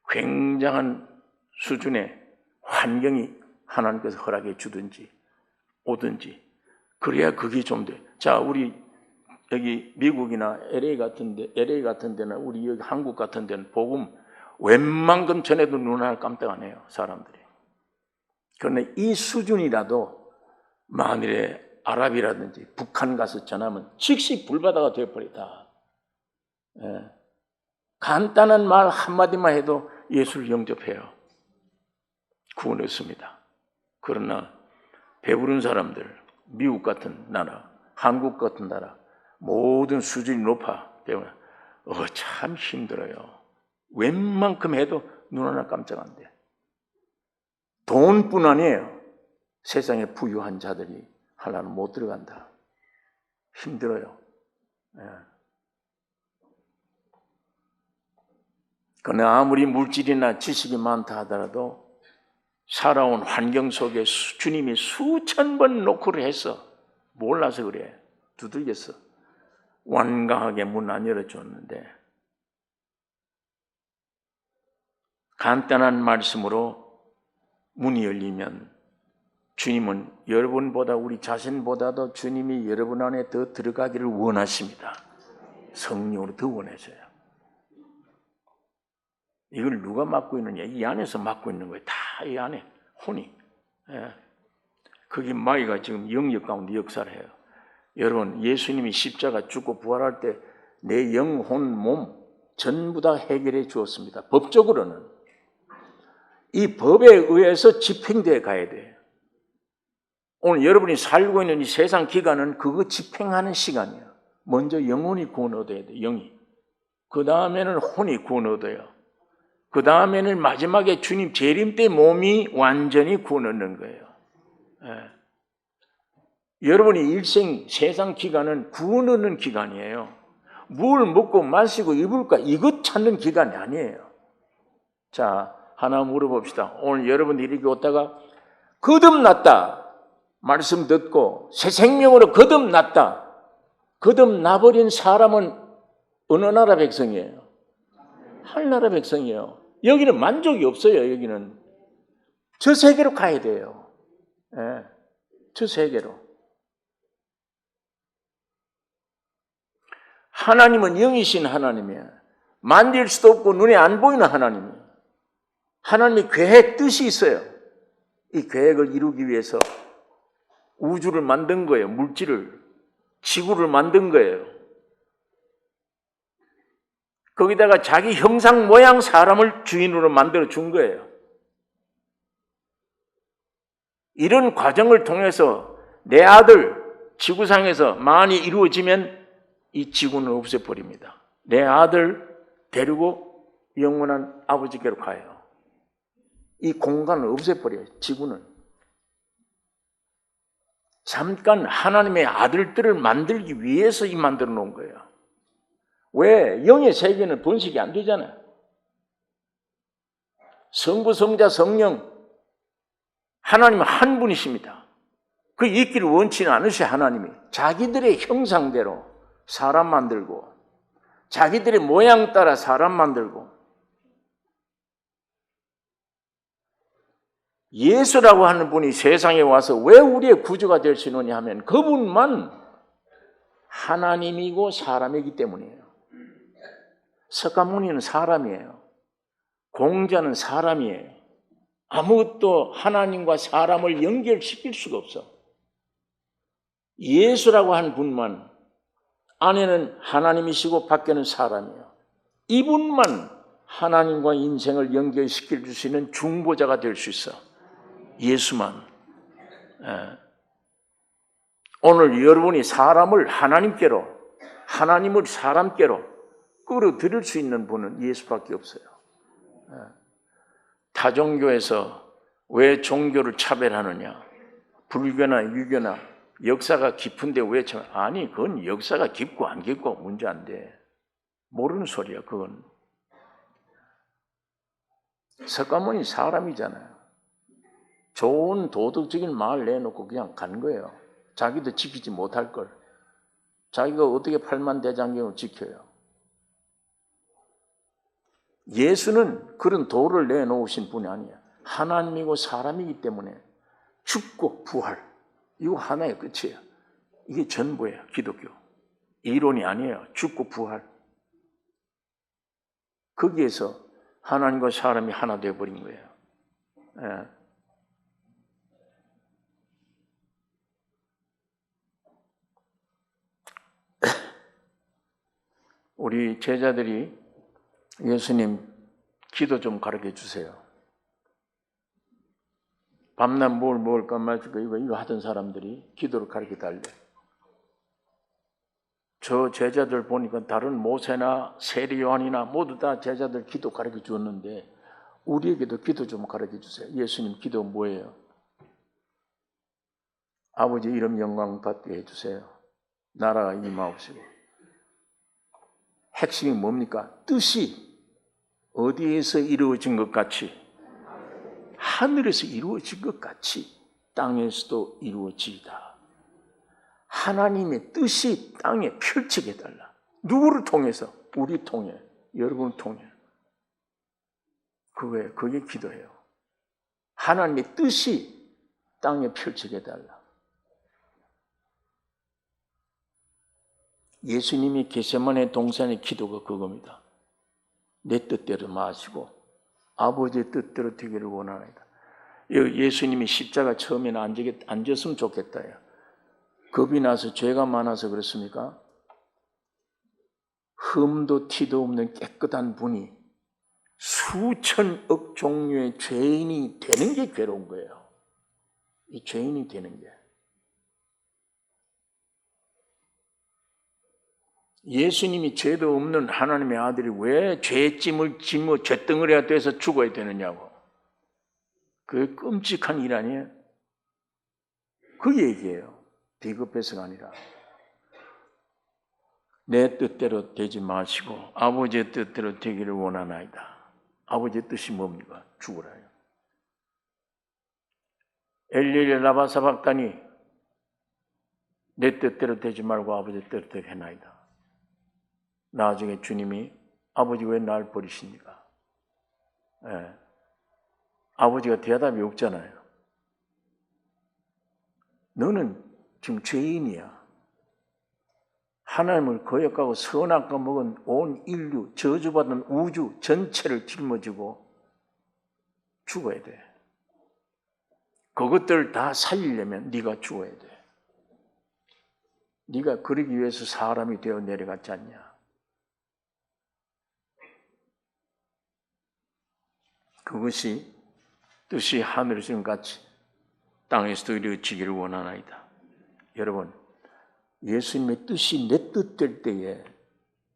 굉장한 수준의 환경이 하나님께서 허락해 주든지 오든지 그래야 그게 좀 돼. 자, 우리 여기 미국이나 LA 같은 데나 우리 여기 한국 같은 데는 복음 웬만큼 전에도 눈 하나 깜짝 안 해요, 사람들이. 그런데 이 수준이라도 만일에 아랍이라든지 북한 가서 전하면 즉시 불바다가 되어버리다. 간단한 말 한마디만 해도 예수를 영접해요. 구원 얻습니다. 그러나 배부른 사람들, 미국 같은 나라, 한국 같은 나라 모든 수준이 높아 때문에 참 힘들어요. 웬만큼 해도 눈 하나 깜짝 안 돼. 돈뿐 아니에요. 세상에 부유한 자들이 하나는 못 들어간다. 힘들어요. 그러나 아무리 물질이나 지식이 많다 하더라도 살아온 환경 속에 주님이 수천 번 노크를 해서 몰라서 그래. 두들겼어. 완강하게 문 안 열어줬는데 간단한 말씀으로 문이 열리면 주님은 여러분보다 우리 자신보다도 주님이 여러분 안에 더 들어가기를 원하십니다. 성령으로 더 원하셔요. 이걸 누가 맡고 있느냐? 이 안에서 맡고 있는 거예요. 다 이 안에 혼이. 그게 마귀가 지금 영역 가운데 역사를 해요. 여러분, 예수님이 십자가 죽고 부활할 때 내 영, 혼, 몸 전부 다 해결해 주었습니다. 법적으로는. 이 법에 의해서 집행되어 가야 돼요. 오늘 여러분이 살고 있는 이 세상 기간은 그거 집행하는 시간이에요. 먼저 영혼이 구원 얻어야 돼요. 영이. 그 다음에는 혼이 구원 얻어요. 그 다음에는 마지막에 주님 재림 때 몸이 완전히 구원 얻는 거예요. 여러분이 일생 세상 기간은 구원 얻는 기간이에요. 뭘 먹고 마시고 입을까 이것 찾는 기간이 아니에요. 자, 하나 물어봅시다. 오늘 여러분들이 이렇게 오다가 거듭났다. 말씀 듣고 새 생명으로 거듭났다. 거듭나버린 사람은 어느 나라 백성이에요? 하늘나라 백성이에요. 여기는 만족이 없어요. 여기는 저 세계로 가야 돼요. 저 세계로. 하나님은 영이신 하나님이에요. 만질 수도 없고 눈에 안 보이는 하나님이에요. 하나님의 계획, 뜻이 있어요. 이 계획을 이루기 위해서 우주를 만든 거예요. 물질을, 지구를 만든 거예요. 거기다가 자기 형상 모양 사람을 주인으로 만들어 준 거예요. 이런 과정을 통해서 내 아들 지구상에서 많이 이루어지면 이 지구는 없애버립니다. 내 아들 데리고 영원한 아버지께로 가요. 이 공간을 없애버려요. 지구는. 잠깐 하나님의 아들들을 만들기 위해서 이 만들어 놓은 거예요. 왜? 영의 세계는 번식이 안 되잖아요. 성부, 성자, 성령 하나님은 한 분이십니다. 그 있기를 원치는 않으셔. 하나님이 자기들의 형상대로 사람 만들고 자기들의 모양 따라 사람 만들고 예수라고 하는 분이 세상에 와서 왜 우리의 구주가 될 수 있느냐 하면 그분만 하나님이고 사람이기 때문이에요. 석가모니는 사람이에요. 공자는 사람이에요. 아무것도 하나님과 사람을 연결시킬 수가 없어. 예수라고 하는 분만 안에는 하나님이시고 밖에는 사람이에요. 이분만 하나님과 인생을 연결시킬 수 있는 중보자가 될 수 있어. 예수만. 오늘 여러분이 사람을 하나님께로, 하나님을 사람께로 끌어들일 수 있는 분은 예수밖에 없어요. 타종교에서 왜 종교를 차별하느냐? 불교나 유교나 역사가 깊은데 왜 차별? 아니, 그건 역사가 깊고 안 깊고 문제 안 돼. 모르는 소리야, 그건. 석가모니 사람이잖아요. 좋은 도덕적인 말 내놓고 그냥 간 거예요. 자기도 지키지 못할 걸. 자기가 어떻게 팔만대장경을 지켜요? 예수는 그런 도를 내놓으신 분이 아니에요. 하나님이고 사람이기 때문에 죽고 부활, 이거 하나의 끝이에요. 이게 전부예요, 기독교. 이론이 아니에요. 죽고 부활. 거기에서 하나님과 사람이 하나 되어버린 거예요. 예. 우리 제자들이 예수님 기도 좀 가르쳐 주세요. 밤낮 뭘 먹을까 말까 이거 하던 사람들이 기도를 가르쳐 달래. 저 제자들 보니까 다른 모세나 세리 요한이나 모두 다 제자들 기도 가르쳐 주었는데 우리에게도 기도 좀 가르쳐 주세요. 예수님 기도 뭐예요? 아버지 이름 영광 받게 해주세요. 나라가 임하옵시고. 핵심이 뭡니까? 뜻이 어디에서 이루어진 것 같이 하늘에서 이루어진 것 같이 땅에서도 이루어지이다. 하나님의 뜻이 땅에 펼치게 해달라. 누구를 통해서? 우리 통해, 여러분을 통해. 그게 기도예요. 하나님의 뜻이 땅에 펼치게 해달라. 예수님이 겟세마네 동산의 기도가 그겁니다. 내 뜻대로 마시고 아버지의 뜻대로 되기를 원하나이다. 예수님이 십자가 처음에는 앉았으면 좋겠다. 겁이 나서 죄가 많아서 그렇습니까? 흠도 티도 없는 깨끗한 분이 수천억 종류의 죄인이 되는 게 괴로운 거예요. 이 죄인이 되는 게. 예수님이 죄도 없는 하나님의 아들이 왜 죄짐을 짊어 쇳덩어리가 돼서 죽어야 되느냐고. 그게 끔찍한 일 아니에요? 그 얘기예요. 비겁해서가 아니라. 내 뜻대로 되지 마시고 아버지의 뜻대로 되기를 원하나이다. 아버지의 뜻이 뭡니까? 죽으라요. 엘리엘 라바 사박다니 내 뜻대로 되지 말고 아버지의 뜻대로 해나이다. 나중에 주님이 아버지 왜 날 버리십니까? 아버지가 대답이 없잖아요. 너는 지금 죄인이야. 하나님을 거역하고 선악과 먹은 온 인류, 저주받은 우주 전체를 짊어지고 죽어야 돼. 그것들 다 살리려면 네가 죽어야 돼. 네가 그러기 위해서 사람이 되어 내려갔지 않냐. 그것이 뜻이 하늘에서 같이 땅에서도 이루어지기를 원하나이다. 여러분, 예수님의 뜻이 내 뜻 될 때에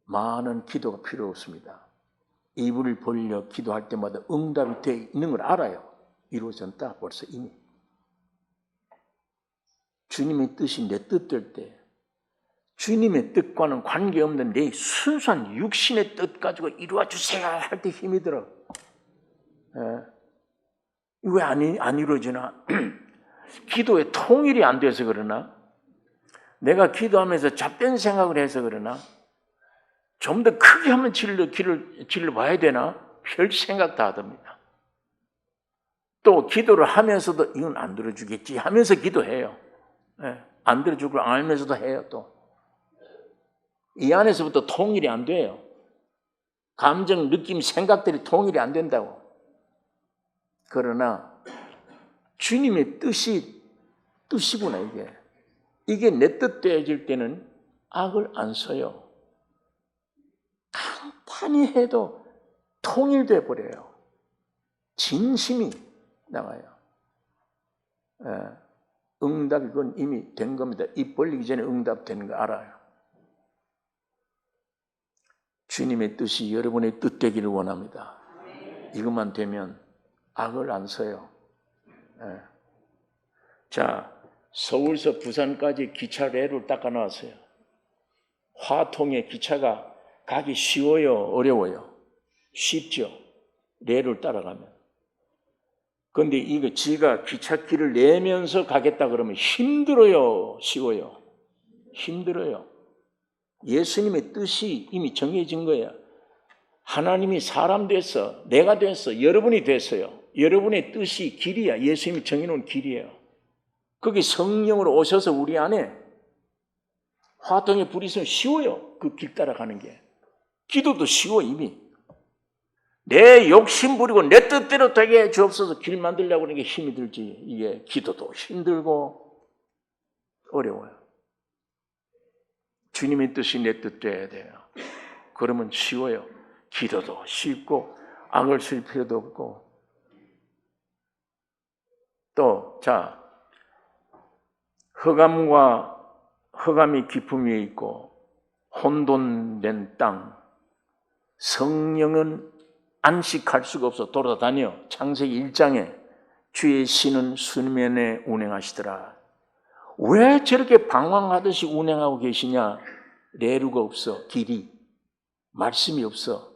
많은 기도가 필요 없습니다. 입을 벌려 기도할 때마다 응답이 되어 있는 걸 알아요. 이루어졌다 벌써 이미. 주님의 뜻이 내 뜻 될 때 주님의 뜻과는 관계없는 내 순수한 육신의 뜻 가지고 이루어 주세요 할 때 힘이 들어. 왜 안 이루어지나? 기도에 통일이 안 돼서 그러나? 내가 기도하면서 잡된 생각을 해서 그러나? 좀 더 크게 하면 길을 봐야 되나? 별 생각 다 하답니다. 또 기도를 하면서도 이건 안 들어주겠지 하면서 기도해요. 안 들어줄 걸 알면서도 해요 또. 이 안에서부터 통일이 안 돼요. 감정, 느낌, 생각들이 통일이 안 된다고. 그러나 주님의 뜻이구나 이게. 이게 내 뜻되어질 때는 악을 안 써요. 간단히 해도 통일돼 버려요. 진심이 나와요. 응답이 그건 이미 된 겁니다. 입 벌리기 전에 응답되는 거 알아요. 주님의 뜻이 여러분의 뜻 되기를 원합니다. 이것만 되면 악을 안 써요. 예. 자, 서울서 부산까지 기차례를 닦아 놨어요. 화통에 기차가 가기 쉬워요, 어려워요? 쉽죠. 레를 따라가면. 그런데 이거 지가 기찻길을 내면서 가겠다 그러면 힘들어요, 쉬워요? 힘들어요. 예수님의 뜻이 이미 정해진 거예요. 하나님이 사람 됐어, 내가 됐어, 여러분이 됐어요. 여러분의 뜻이 길이야. 예수님이 정해놓은 길이에요. 거기 성령으로 오셔서 우리 안에 화통에 불이 있으면 쉬워요. 그 길 따라가는 게. 기도도 쉬워 이미. 내 욕심 부리고 내 뜻대로 되게 해 주옵소서 길 만들려고 하는 게 힘이 들지. 이게 기도도 힘들고 어려워요. 주님의 뜻이 내 뜻돼야 돼요. 그러면 쉬워요. 기도도 쉽고 악을 쓸 필요도 없고. 또 자, 흑암이 깊음 위에 있고 혼돈된 땅. 성령은 안식할 수가 없어 돌아다녀. 창세기 1장에 주의 신은 수면에 운행하시더라. 왜 저렇게 방황하듯이 운행하고 계시냐? 레루가 없어. 길이. 말씀이 없어.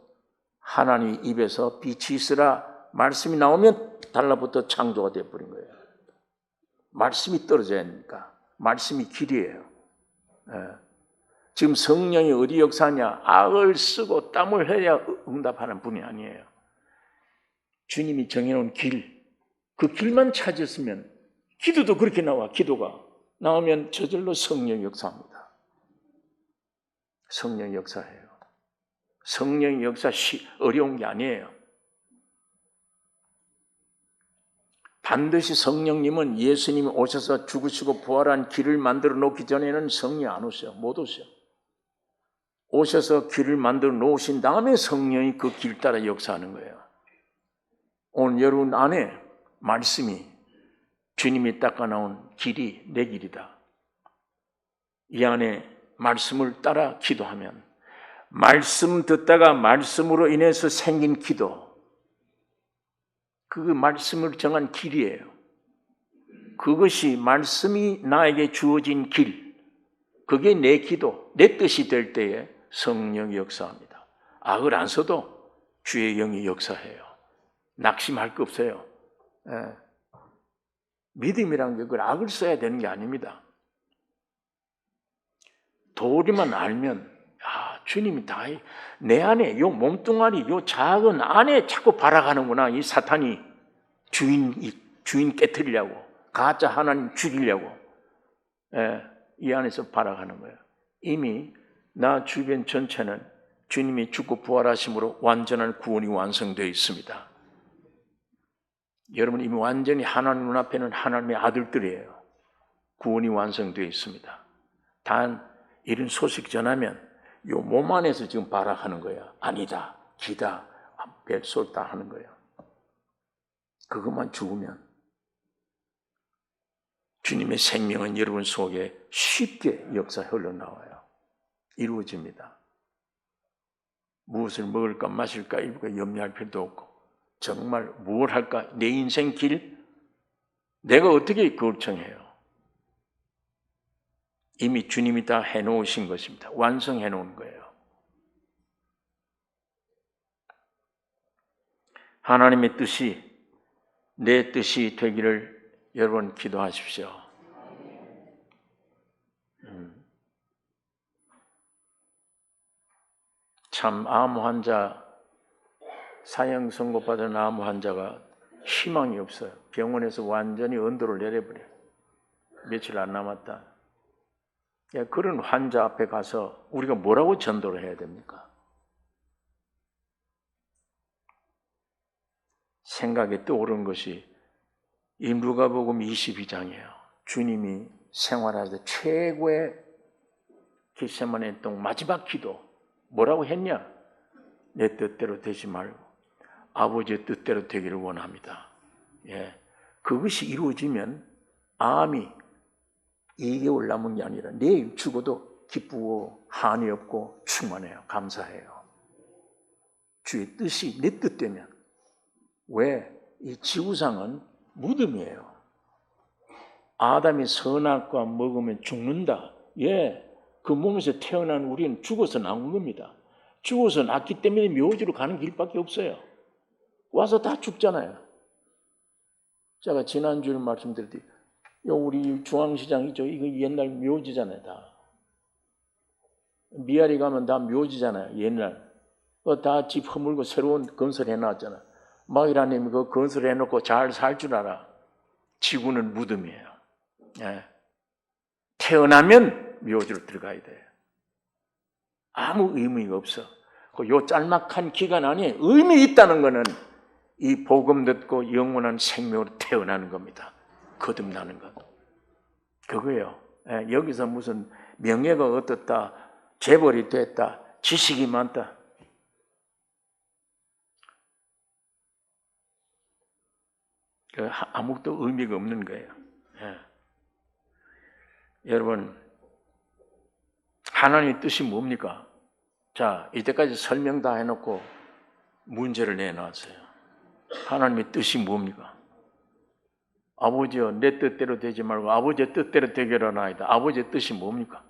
하나님 입에서 빛이 있으라 말씀이 나오면 달라붙어 창조가 되어버린 거예요. 말씀이 떨어져야 하니까. 말씀이 길이에요. 지금 성령이 어디 역사하냐? 악을 쓰고 땀을 흘려야 응답하는 분이 아니에요. 주님이 정해놓은 길, 그 길만 찾았으면 기도도 그렇게 나와. 기도가 나오면 저절로 성령 역사합니다. 성령 역사해요. 성령 역사 어려운 게 아니에요. 반드시 성령님은 예수님이 오셔서 죽으시고 부활한 길을 만들어 놓기 전에는 성령이 안 오셔요. 못 오셔요. 오셔서 길을 만들어 놓으신 다음에 성령이 그 길 따라 역사하는 거예요. 오늘 여러분 안에 말씀이 주님이 닦아 나온 길이 내 길이다. 이 안에 말씀을 따라 기도하면 말씀 듣다가 말씀으로 인해서 생긴 기도, 그 말씀을 정한 길이에요. 그것이 말씀이 나에게 주어진 길, 그게 내 기도, 내 뜻이 될 때에 성령이 역사합니다. 악을 안 써도 주의 영이 역사해요. 낙심할 거 없어요. 믿음이란 게 그걸 악을 써야 되는 게 아닙니다. 도리만 알면 주님이 다 내 안에 요 몸뚱아리 요 작은 안에 자꾸 발아가는구나. 이 사탄이 주인 깨트리려고, 가짜 하나님 죽이려고 이 안에서 발아가는 거예요. 이미 나 주변 전체는 주님이 죽고 부활하심으로 완전한 구원이 완성되어 있습니다. 여러분 이미 완전히 하나님 눈앞에는 하나님의 아들들이에요. 구원이 완성되어 있습니다. 단 이런 소식 전하면 요 몸 안에서 지금 발악하는 거야. 아니다, 기다, 뱃솔다 하는 거예요. 그것만 죽으면 주님의 생명은 여러분 속에 쉽게 역사 흘러나와요. 이루어집니다. 무엇을 먹을까 마실까 입을까 염려할 필요도 없고 정말 무엇을 할까? 내 인생 길 내가 어떻게 결정해요? 이미 주님이 다 해놓으신 것입니다. 완성해 놓은 거예요. 하나님의 뜻이 내 뜻이 되기를 여러분 기도하십시오. 참 암 환자, 사형 선고받은 암 환자가 희망이 없어요. 병원에서 완전히 언도를 내려버려요. 며칠 안 남았다. 그런 환자 앞에 가서 우리가 뭐라고 전도를 해야 됩니까? 생각에 떠오른 것이 이 누가복음 22장이에요. 주님이 생활하실 때 최고의 겟세마네 동 마지막 기도 뭐라고 했냐? 내 뜻대로 되지 말고 아버지의 뜻대로 되기를 원합니다. 그것이 이루어지면 암이 2개월 남은 게 아니라 내일 죽어도 기쁘고 한이 없고 충만해요. 감사해요. 주의 뜻이 내 뜻되면 왜? 이 지구상은 무덤이에요. 아담이 선악과 먹으면 죽는다. 예, 그 몸에서 태어난 우리는 죽어서 나온 겁니다. 죽어서 났기 때문에 묘지로 가는 길밖에 없어요. 와서 다 죽잖아요. 제가 지난주에 말씀드렸듯이 우리 중앙시장이죠. 이거 옛날 묘지잖아요. 다. 미아리 가면 다 묘지잖아요. 옛날. 다 집 허물고 새로운 건설 해놨잖아. 마이라님이 그 건설해놓고 잘 살 줄 알아. 지구는 무덤이에요. 예. 태어나면 묘지로 들어가야 돼요. 아무 의미가 없어. 요 짤막한 기간 안에 의미 있다는 것은 이 복음 듣고 영원한 생명으로 태어나는 겁니다. 거듭나는 것. 그거예요. 예. 여기서 무슨 명예가 어떻다, 재벌이 됐다, 지식이 많다. 아무것도 의미가 없는 거예요. 예. 여러분, 하나님의 뜻이 뭡니까? 자, 이때까지 설명 다 해놓고 문제를 내놨어요. 하나님의 뜻이 뭡니까? 아버지여, 내 뜻대로 되지 말고 아버지의 뜻대로 되기를 원하나이다. 아버지의 뜻이 뭡니까?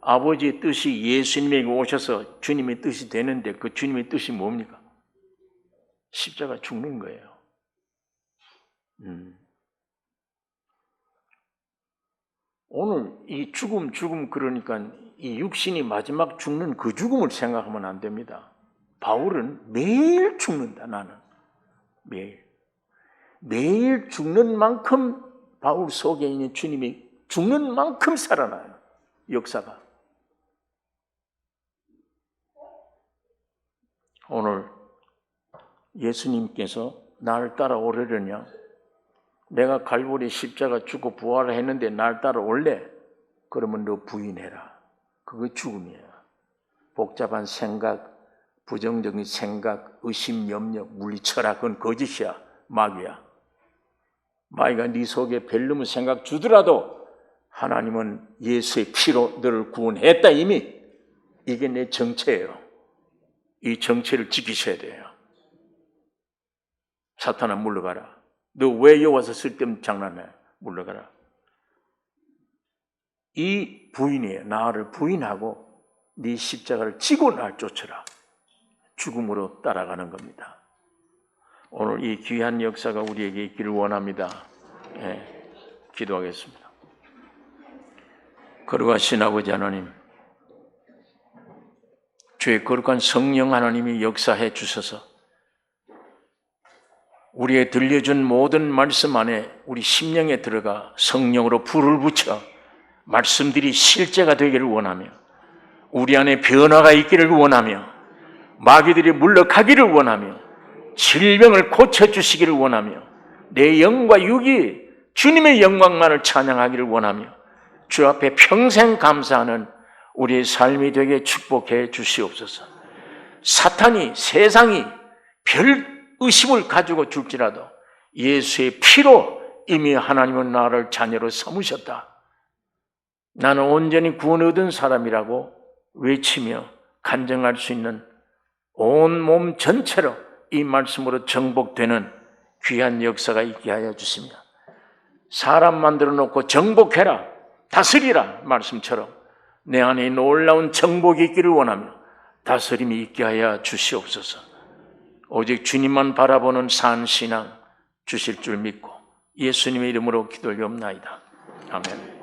아버지의 뜻이 예수님에게 오셔서 주님의 뜻이 되는데 그 주님의 뜻이 뭡니까? 십자가 죽는 거예요. 오늘 이 죽음 그러니까 이 육신이 마지막 죽는 그 죽음을 생각하면 안 됩니다. 바울은 매일 죽는다. 나는 매일 죽는 만큼 바울 속에 있는 주님이 죽는 만큼 살아나요. 역사가. 오늘 예수님께서 나를 따라오려냐? 내가 갈보리 십자가 죽고 부활을 했는데 날 따라올래? 그러면 너 부인해라. 그거 죽음이에요. 복잡한 생각, 부정적인 생각, 의심, 염려, 물리철학, 그건 거짓이야. 마귀야. 마귀가 네 속에 별놈의 생각 주더라도 하나님은 예수의 피로 너를 구원했다 이미. 이게 내 정체예요. 이 정체를 지키셔야 돼요. 사탄아 물러가라. 너 왜 여와서 쓸데없는 장난해? 물러가라. 이 부인이에요. 나를 부인하고 네 십자가를 지고 날 쫓으라. 죽음으로 따라가는 겁니다. 오늘 이 귀한 역사가 우리에게 있기를 원합니다. 네, 기도하겠습니다. 거룩하신 아버지 하나님, 주의 거룩한 성령 하나님이 역사해 주셔서 우리의 들려준 모든 말씀 안에 우리 심령에 들어가 성령으로 불을 붙여 말씀들이 실제가 되기를 원하며 우리 안에 변화가 있기를 원하며 마귀들이 물러가기를 원하며 질병을 고쳐주시기를 원하며 내 영과 육이 주님의 영광만을 찬양하기를 원하며 주 앞에 평생 감사하는 우리의 삶이 되게 축복해 주시옵소서. 사탄이 세상이 별 의심을 가지고 줄지라도 예수의 피로 이미 하나님은 나를 자녀로 삼으셨다. 나는 온전히 구원 얻은 사람이라고 외치며 간증할 수 있는 온 몸 전체로 이 말씀으로 정복되는 귀한 역사가 있게 하여 주십니다. 사람 만들어 놓고 정복해라, 다스리라 말씀처럼 내 안에 놀라운 정복이 있기를 원하며 다스림이 있게 하여 주시옵소서. 오직 주님만 바라보는 산 신앙 주실 줄 믿고 예수님의 이름으로 기도 올리옵나이다. 아멘.